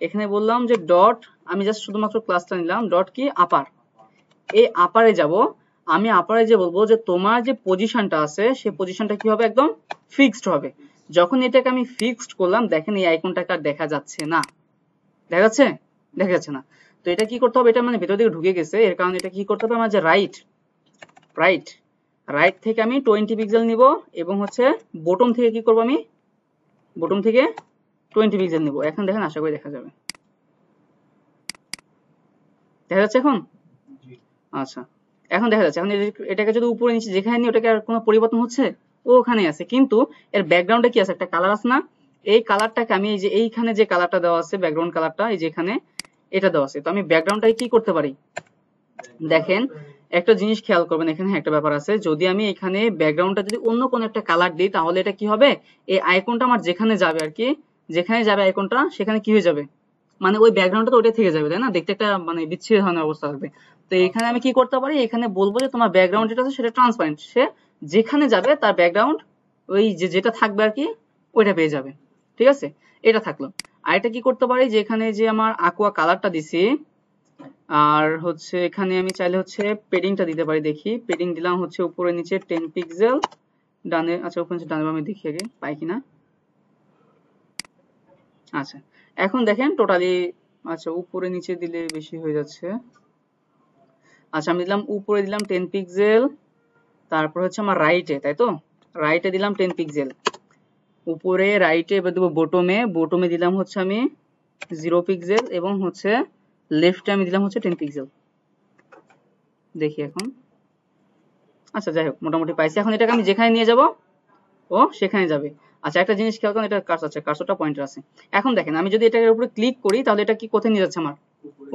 এখানে বললাম যে ডট, আমি জাস্ট শুধুমাত্র ক্লাসটা নিলাম, ডট কি আপার, এই আপারে যাব, আমি আপারে যে বলবো যে তোমার যে পজিশনটা আছে সেই পজিশনটা কি হবে, একদম ফিক্সড হবে। যখন এটাকে আমি ফিক্সড করলাম, দেখেন এই আইকনটাকে আর দেখা যাচ্ছে না, দেখা যাচ্ছে, দেখা যাচ্ছে না। তো এটা কি করতে হবে, এটা মানে ভেতর দিকে ঢুকে গেছে, এর কারণে এটা কি করতে হবে, আমার যে রাইট রাইট রাইট থেকে আমি 20 পিক্সেল নিব, এবং হচ্ছে বটম থেকে কি করব, আমি বটম থেকে 20 পিক্সেল নিব। এখন দেখেন, আশা করি দেখা যাবে, দেখা যাচ্ছে এখন। আচ্ছা, এখন দেখা যাচ্ছে। এখন এটাকে যদি উপরে নিচে যেখানে নিই, ওটাকে আর কোনো পরিবর্তন হচ্ছে, ও ওখানে আছে, কিন্তু এর ব্যাকগ্রাউন্ডে কি আছে, একটা কালার আছে না, এই কালারটাকে আমি এই যে এইখানে যে কালারটা দেওয়া আছে, ব্যাকগ্রাউন্ড কালারটা এই যে এখানে এটা দেওয়া আছে, তো আমি ব্যাকগ্রাউন্ডটাকে কি করতে পারি, দেখেন একটা জিনিস খেয়াল করবেন, এখানে একটা ব্যাপার আছে, যদি আমি এখানে ব্যাকগ্রাউন্ডটা যদি অন্য কোনো একটা কালার দিই, তাহলে এটা কি হবে, এই আইকনটা আমার যেখানে যাবে আর কি, যেখানে যাবে আইকনটা, সেখানে কি হয়ে যাবে, মানে ওই ব্যাকগ্রাউন্ডটা তো ওইটা থেকে যাবে তাই না, দেখতে একটা মানে বিচ্ছিরি ধরনের অবস্থা থাকবে। তো এখানে আমি কি করতে পারি, এখানে বলবো যে তোমার ব্যাকগ্রাউন্ড যেটা আছে সেটা ট্রান্সপারেন্ট, সে যেখানে যাবে তার ব্যাকগ্রাউন্ড ওই যে যেটা থাকবে আর কি, ওইটা পেয়ে যাবে। ঠিক আছে, এটা থাকলো। আর এটা কি করতে পারি, যে এখানে যে আমার aqua কালারটা দিছি, আর হচ্ছে এখানে আমি চাইলে হচ্ছে পেডিংটা দিতে পারি, দেখি পেডিং দিলাম হচ্ছে উপরে নিচে 10 পিক্সেল, ডানে, আচ্ছা উপরে নিচে ডানে বামে দেখি আগে পাই কিনা। আচ্ছা, এখন দেখেন টোটালি, আচ্ছা উপরে নিচে দিলে বেশি হয়ে যাচ্ছে। আচ্ছা আমি দিলাম উপরে দিলাম 10 পিক্সেল, তারপর হচ্ছে আমার রাইটে, তাই তো, রাইটে দিলাম 10 পিক্সেল, উপরে রাইটে, এবার দেবো বটমে, বটমে দিলাম হচ্ছে আমি 0 পিক্সেল, এবং হচ্ছে লেফটে আমি দিলাম হচ্ছে 10 পিক্সেল। দেখি এখন, আচ্ছা যাই হোক মোটামুটি পাইছি। এখন এটাকে আমি যেখানে নিয়ে যাব ও সেখানে যাবে। আচ্ছা একটা জিনিস খেয়াল করুন, এটা কার্সর আছে, কার্সরটা পয়েন্টার আছে। এখন দেখেন আমি যদি এটার উপরে ক্লিক করি, তাহলে এটা কি কোথায় নিয়ে যাচ্ছে, আমার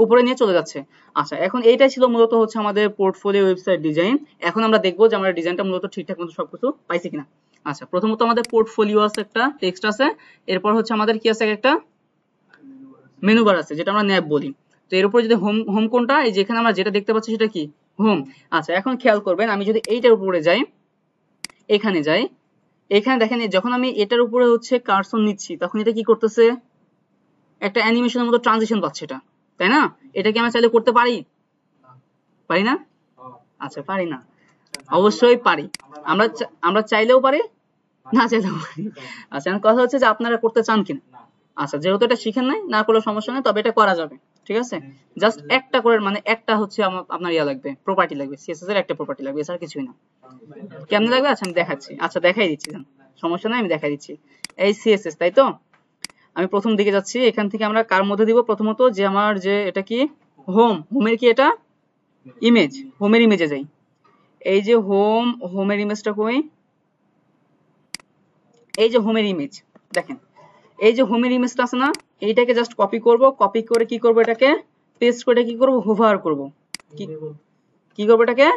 উপরে নিয়ে চলে যাচ্ছে। আচ্ছা এখন এইটাই ছিল মূলত হচ্ছে আমাদের পোর্টফোলিও ওয়েবসাইট ডিজাইন। এখন আমরা দেখবো যে আমরা ডিজাইনটা মূলত ঠিকঠাক মতো সবকিছু পাইছি কিনা। আচ্ছা প্রথমত আমাদের পোর্টফোলিও আছে, একটা টেক্সট আছে, এরপর হচ্ছে আমাদের কি আছে, একটা মেনু বার আছে, যেটা আমরা ন্যাব বলি। তো এর উপরে যদি হোম, হোম কোনটা, এই যে এখানে আমরা যেটা দেখতে পাচ্ছি সেটা কি হোম। আচ্ছা এখন খেয়াল করবেন, আমি যদি এইটার উপরে যাই, এখানে যাই, এখানে দেখেন যখন আমি এটার উপরে হচ্ছে কার্সর নিচ্ছি, তখন এটা কি করতেছে, একটা অ্যানিমেশনের মতো ট্রানজিশন পাচ্ছে এটা, তাই না। এটা কি আমরা চাইলে করতে পারি, পারি না, আচ্ছা পারি না, অবশ্যই পারি, আমরা আমরা চাইলেও পারি, না চাইলেও পারি। আচ্ছা এখন কথা হচ্ছে যে আপনারা করতে চান কিনা। আচ্ছা যেহেতু এটা শিখেন নাই, না করলে সমস্যা নেই, তবে এটা করা যাবে, ঠিক আছে। জাস্ট একটা করে, মানে একটা হচ্ছে আপনার ইয়া লাগবে, প্রপার্টি লাগবে, সিএসএস এর একটা প্রপার্টি লাগবে, এছাড়া কিছুই না। কেমনে লাগবে, আচ্ছা আমি দেখাচ্ছি, আচ্ছা দেখাই দিচ্ছি, সমস্যা নাই, আমি দেখাই দিচ্ছি। এই সিএসএস, তাই তো, আমি প্রথম দিকে যাচ্ছি, এখান থেকে আমরা কার মধ্যে দিব, প্রথমত যে আমার যে এটা কি হোম, হোমের কি এটা ইমেজ, হোমের ইমেজে যাই, এই যে হোম, হোমের ইমেজটা কই, এই যে হোমের ইমেজ, দেখেন এই যে হোমের ইমেজটা আছে না, এইটাকে জাস্ট কপি করব, কপি করে কি করব, এটাকে পেস্ট করে কি করব, হোভার করব, কি কি করব, এটাকে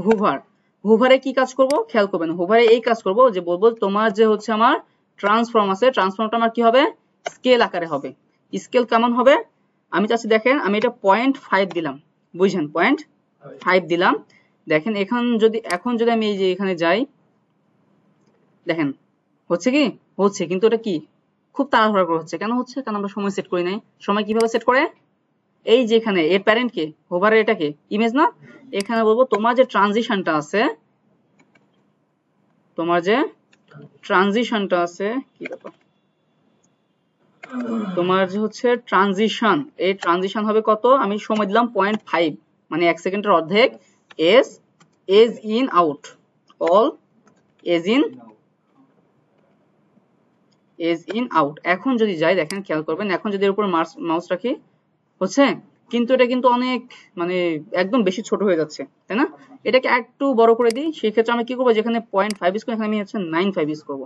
হোভার, হোভারে কি কাজ করব খেয়াল করবেন, হোভারে এই কাজ করব যে বলবো তোমার যে হচ্ছে আমার ট্রান্সফর্ম আছে, ট্রান্সফর্মটা আমার কি হবে, স্কেল আকারে হবে। স্কেল কেমন হবে, আমি চাচ্ছি দেখেন, আমি এটা 0.5 দিলাম, বুঝছেন, 0.5 দিলাম। দেখেন এখন যদি আমি এই যে এখানে যাই, দেখেন হচ্ছে কি, হচ্ছে, কিন্তু এটা কি খুব তাড়াহুড়া করে হচ্ছে, কেন হচ্ছে, কারণ আমরা সময় সেট করি নাই। সময় কিভাবে সেট করে, এই যে এখানে এর প্যারেন্ট কে, হোভারের এটাকে ইমেজ না, এখানে বলবো তোমার যে ট্রানজিশনটা আছে, তোমার যে ট্রানজিশনটা আছে, কি ব্যাপার, তোমার যে হচ্ছে ট্রানজিশন, এই ট্রানজিশন হবে কত, আমি সময় দিলাম 0.5, মানে 1 সেকেন্ডের অর্ধেক, ease ease in out, all ease in, ease in out. এখন যদি যাই, দেখেন খেয়াল করবেন, এখন যদি এর উপর মাউস রাখি, হচ্ছে কিন্তু এটা কিন্তু অনেক মানে একদম বেশি ছোট হয়ে যাচ্ছে, তাই না? এটাকে একটু বড় করে দিই, সেই ক্ষেত্রে আমি কি করবো, যেখানে 0.5 ইউজ করবো এখানে আমি হচ্ছে 9.5 ইউজ করবো।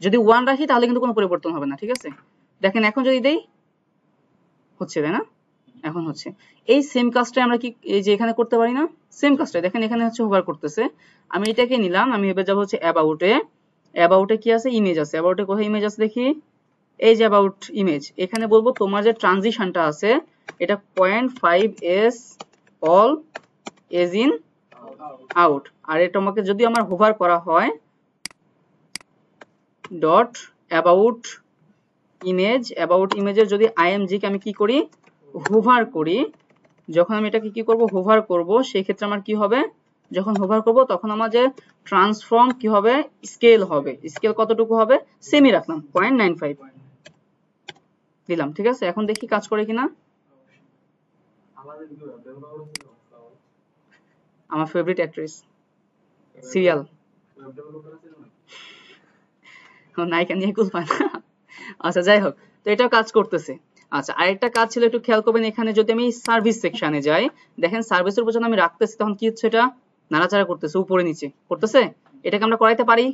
যদি 1 রাখি তাহলে কিন্তু কোনো পরিবর্তন হবে না, ঠিক আছে? দেখেন এখন যদি দেই হচ্ছে, তাই না? এখন হচ্ছে এই সেম কাজটা আমরা কি এই যে এখানে করতে পারি না? সেম কাজটা দেখেন এখানে হচ্ছে হোভার করতেছে, আমি এটাকে নিলাম, আমি এবার যাবো হচ্ছে অ্যাবাউটে। অ্যাবাউটে কি আছে? ইমেজ আছে। অ্যাবাউটে কোথায় ইমেজ আছে দেখি, এই যে অ্যাবাউট ইমেজ, এখানে বলবো তোমার যে ট্রানজিশনটা আছে এটা 0.5 s all ease in out, আর এটা তোমাকে যদি আমার হোভার করা হয় ডট অ্যাবাউট ইমেজ, অ্যাবাউট ইমেজের যদি আইএমজি কে আমি কি করি, হোভার করি, যখন আমি এটাকে কি করব, হোভার করব, সেই ক্ষেত্রে আমার কি হবে, যখন হোভার করব তখন আমার যে ট্রান্সফর্ম কি হবে, স্কেল হবে। স্কেল কতটুকু হবে, সেমি রাখলাম 0.95 দিলাম, ঠিক আছে? এখন দেখি কাজ করে কিনা। আমার ফেভারিট অ্যাক্ট্রেস সিরিয়াল নায়িকা নিয়ে কুল পায় না। আচ্ছা যাই হোক, তো এটাও কাজ করতেছে। আচ্ছা আরেকটা কাজ ছিল, একটু খেয়াল করবেন, এখানে যদি আমি সার্ভিস সেকশনে যাই, দেখেন সার্ভিসের উপর যখন আমি রাখতেছি তখন কি হচ্ছে, এটা নাড়াচাড়া করতেছে, উপরে নিচে করতেছে। এটাকে আমরা করাইতে পারি?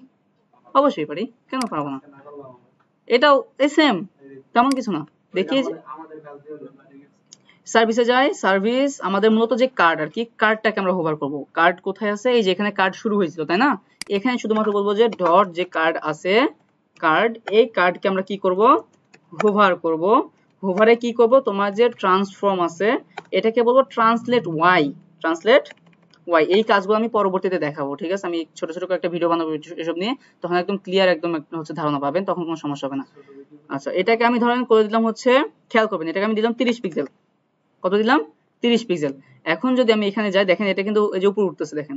অবশ্যই পারি, কেন পারবো না? এটাও এই সেম, তেমন কিছু না। দেখি সার্ভিসে যাই, সার্ভিস আমাদের মূলত যে কার্ড আর কি, কার্ডটাকে আমরা হোভার করব। কার্ড কোথায় আছে, এই যে এখানে কার্ড শুরু হয়েছিল, তাই না? এখানে শুধুমাত্র বলবো যে ডট যে কার্ড আছে, কার্ড, এই কার্ডকে আমরা কি করব, হোভার করব। হোভারে কি করব, তোমার যে ট্রান্সফর্ম আছে এটাকে বলবো ট্রান্সলেট ওয়াই, ট্রান্সলেট ওয়াই। এই কাজগুলো আমি পরবর্তীতে দেখাবো, ঠিক আছে? আমি ছোট ছোট একটা ভিডিও বানাবো এসব নিয়ে, তখন একদম ক্লিয়ার একদম হচ্ছে ধারণা পাবেন, তখন কোনো সমস্যা হবে না। আচ্ছা এটাকে আমি ধরেন করে দিলাম হচ্ছে, খেয়াল করবেন এটাকে আমি দিলাম 30 পিক্সেল। কত দিলাম, 30 পিক্সেল। এখন যদি আমি এখানে যাই, দেখেন এটা কিন্তু এই যে উপরে উঠতেছে, দেখেন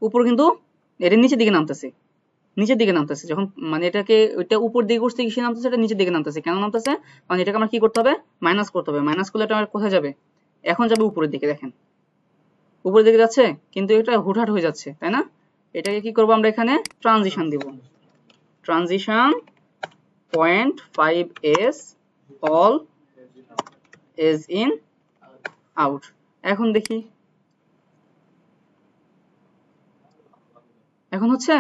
উপর কিন্তু এটা নিচের দিকে নামতেছে, নিচের দিকে নামতেছে। যখন মানে এটাকে ওইটা উপর দিকে উঠতে গিয়ে নামতেছে, এটা নিচের দিকে নামতেছে। কেন নামতেছে, মানে এটাকে আমরা কি করতে হবে, মাইনাস করতে হবে। মাইনাস করলে এটা আমার কোথায় যাবে, এখন যাবে উপরের দিকে, দেখেন উপরের দিকে যাচ্ছে, কিন্তু এটা হুটহাট হয়ে যাচ্ছে, তাই না? এটাকে কি করব আমরা, এখানে ট্রানজিশন দিব, transition 0.5 s all ease in out. এখন দেখি এখন হচ্ছে।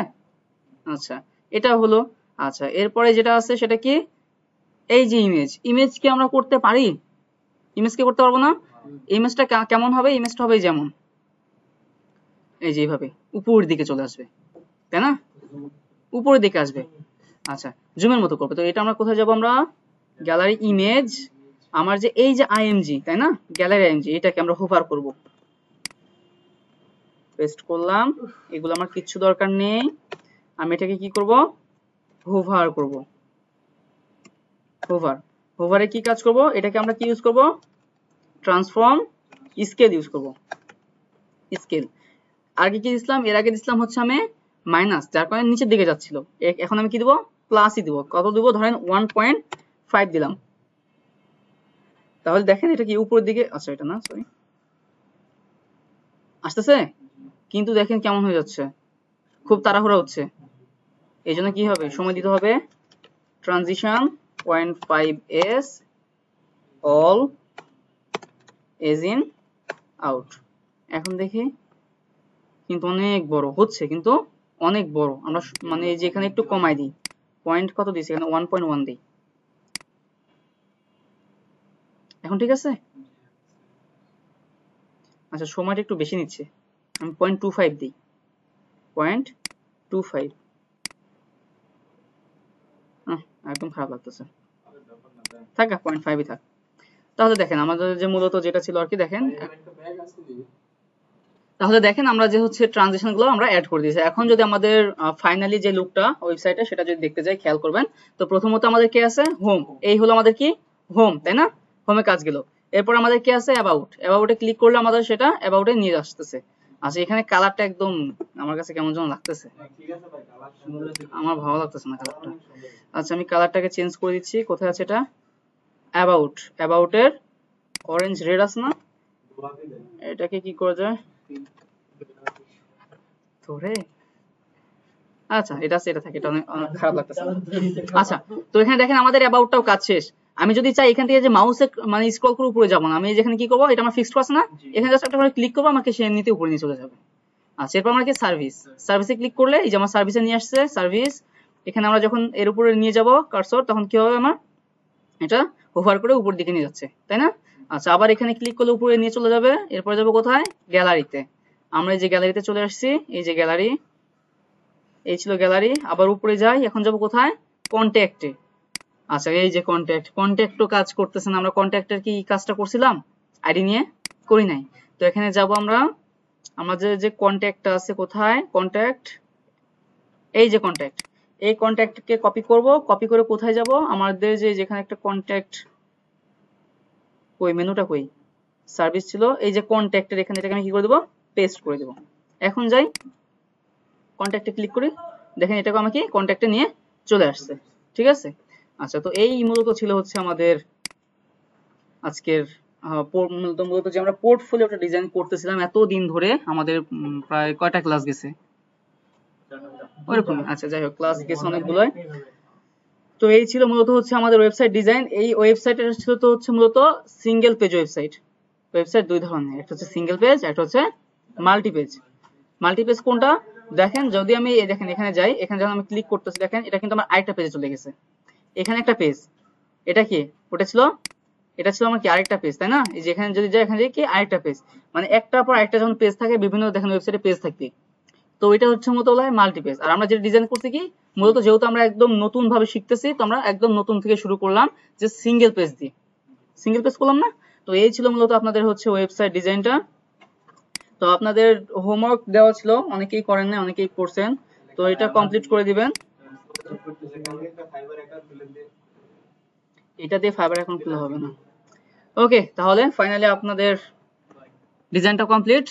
আচ্ছা এটা হলো। আচ্ছা এরপরে যেটা আছে সেটা কি, এই যে ইমেজ, ইমেজ কি আমরা করতে পারি, ইমেজ কি করতে পারবো না? ইমেজটা কেমন হবে, ইমেজটা হবে যেমন এই যে এইভাবে উপরের দিকে চলে আসবে, তাই না? উপরের দিকে আসবে। আচ্ছা জুমের মতো করবে। তো এটা আমরা কোথায় যাব, আমরা গ্যালারি ইমেজ, আমার যে এই যে আইএমজি, তাই না, গ্যালারি আইএমজি, এটাকে আমরা হোভার করব। পেস্ট করলাম, এগুলো আমার কিচ্ছু দরকার নেই। আমি এটাকে কি করব, হোভার করব। হোভার, হোভারে কি কাজ করব, এটাকে আমরা কি ইউজ করব, ট্রান্সফর্ম স্কেল ইউজ করব। স্কেল আগে কি দিছিলাম, এর আগে দিছিলাম হচ্ছে আমি মাইনাস, যার কারণে নিচের দিকে যাচ্ছিল। এখন আমি কি দিব, প্লাসই দিব। কত দিব, ধরেন 1.5 দিলাম। তাহলে দেখেন এটা কি উপরের দিকে, আচ্ছা এটা না সরি, আসতেছে, কিন্তু দেখেন কেমন হয়ে যাচ্ছে, খুব তাড়াহুড়া হচ্ছে। এই জন্য কি হবে, সময় দিতে হবে, transition 0.5 s all ease in out. এখন দেখি কিন্তু অনেক বড় হচ্ছে, কিন্তু অনেক বড়। আমরা মানে এই যে এখানে একটু কমাই দিই, পয়েন্ট কত দিছি এখানে, 1.1 দিই। এখন ঠিক আছে। আচ্ছা সময়টা একটু বেশি নিচ্ছে, আমি 0.25 দিই, 0.25। একদম খারাপ লাগতেছে, থাক 0.5ই থাক। তাহলে দেখেন আমাদের যে মূলত যেটা ছিল আর কি, দেখেন তাহলে দেখেন আমরা যে হচ্ছে ট্রানজিশন গুলো আমরা অ্যাড করে দিয়েছি। এখন যদি আমাদের ফাইনালি যে লুকটা ওয়েবসাইটে সেটা যদি দেখতে যাই, খেয়াল করবেন তো প্রথমত আমাদের কি আছে, হোম, এই হলো আমাদের কি হোম, তাই না? হোমে কাজ গেল। এরপর আমাদের কি আছে, অ্যাবাউট, অ্যাবাউটে ক্লিক করলে আমাদের সেটা অ্যাবাউটে নিয়ে আসতেছে। আচ্ছা এখানে কালারটা একদম আমার কাছে কেমন যেন লাগতেছে, আমার ভালো লাগতেছে না কালারটা। আচ্ছা আমি কালারটাকে চেঞ্জ করে দিচ্ছি, কোথায় আছে এটা, অ্যাবাউট, অ্যাবাউটের অরেঞ্জ রেড আছে না, এটাকে কি করা যায় ধরে, আচ্ছা এটা আছে, এটা থাকে, এটা অনেক খারাপ লাগতেছে। আচ্ছা তো এখানে দেখেন আমাদের অ্যাবাউটটাও কাজ শেষ। আমি যদি চাই এখান থেকে যে মাউসে মানে স্ক্রল করে উপরে যাবো না, আমি যেখানে কি করবো, এটা আমার ফিক্সড আছে না, এখানে জাস্ট একটা করে ক্লিক করবো, আমাকে সে এমনিতে উপরে নিয়ে চলে যাবে। আচ্ছা, এরপর আমরা কি সার্ভিসে ক্লিক করলে এই যে আমার সার্ভিসে নিয়ে আসছে সার্ভিস। এখানে আমরা যখন এর উপরে নিয়ে যাব কার্সর, তখন কি হবে, আমার এটা হোভার করে উপর দিকে নিয়ে যাচ্ছে, তাই না? আচ্ছা, আবার এখানে ক্লিক করলে উপরে নিয়ে চলে যাবে। এরপর যাবো কোথায়, গ্যালারিতে। আমরা এই যে গ্যালারিতে চলে আসছি, এই যে গ্যালারি, এই ছিল গ্যালারি। আবার উপরে যাই, এখন যাব কোথায়, কন্ট্যাক্টে। আচ্ছা, এই যে কন্ট্যাক্টও কাজ করতেছে না, আমরা কন্ট্যাক্টের কি কাজটা করছিলাম আইডি নিয়ে, করি নাই। তো এখানে যাব আমরা, আমাদের যে কন্ট্যাক্টটা আছে, কোথায় কন্ট্যাক্ট, এই যে কন্ট্যাক্ট, এই কন্ট্যাক্টকে কপি করব, কপি করে কোথায় যাব, আমাদের যে যেখানে একটা কন্ট্যাক্ট, কই মেনুটা কই, সার্ভিস ছিল, এই যে কন্ট্যাক্টের এখানে, এটাকে আমি কি করে দেব, পেস্ট করে দেব। এখন যাই কন্ট্যাক্টে ক্লিক করি, দেখেন এটাকে আমাকে কন্ট্যাক্টে নিয়ে চলে আসছে, ঠিক আছে। আচ্ছা, তো এই মূলত ছিল হচ্ছে আমাদের আজকের মূলত যে আমরা পোর্টফোলিওটা ডিজাইন করতেছিলাম এত দিন ধরে, আমাদের প্রায় কয়টা ক্লাস গেছে ওরকম। আচ্ছা, যাই হোক, ক্লাস গেছে অনেকগুলোই। তো এই ছিল মূলত হচ্ছে আমাদের ওয়েবসাইট ডিজাইন। এই ওয়েবসাইটের ছিল তো হচ্ছে মূলত সিঙ্গেল পেজ ওয়েবসাইট। ওয়েবসাইট দুই ধরনের, একটা হচ্ছে সিঙ্গেল পেজ, একটা হচ্ছে মাল্টি পেজ। মাল্টি পেজ কোনটা, দেখেন যদি আমি দেখেন এখানে যাই, এখানে যখন আমি ক্লিক করতেছি, দেখেন এটা কিন্তু আমার আরেকটা পেজে চলে গেছে। এখানে একটা পেজ, এটা কি, ওটা ছিল, এটা ছিল আমার কি আরেকটা পেজ, তাই না? এই যে এখানে যদি যাই, এখানে কি আরেকটা পেজ, মানে একটার পর আরেকটা যখন পেজ থাকে, বিভিন্ন দেখেন ওয়েবসাইটে পেজ থাকবে, তো এটা হচ্ছে মূলত হলো মাল্টি পেজ। আর আমরা যেটা ডিজাইন করছি কি, মূলত যেহেতু আমরা একদম নতুন ভাবে শিখতেছি, তো আমরা একদম নতুন থেকে শুরু করলাম যে সিঙ্গেল পেজ দিয়ে, সিঙ্গেল পেজ করলাম না। তো এই ছিল মূলত আপনাদের হচ্ছে ওয়েবসাইট ডিজাইনটা। তো আপনাদের হোমওয়ার্ক দেওয়া ছিল, অনেকেই করেন না, অনেকেই করছেন, তো এটা কমপ্লিট করে দিবেন। এটা দিয়ে ফাইবার অ্যাকাউন্ট খুলে হবে না। ওকে, তাহলে ফাইনালি আপনাদের ডিজাইনটা কমপ্লিট।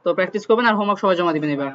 তো প্র্যাকটিস করবেন আর হোমওয়ার্ক সবাই জমা দিবেন এবার।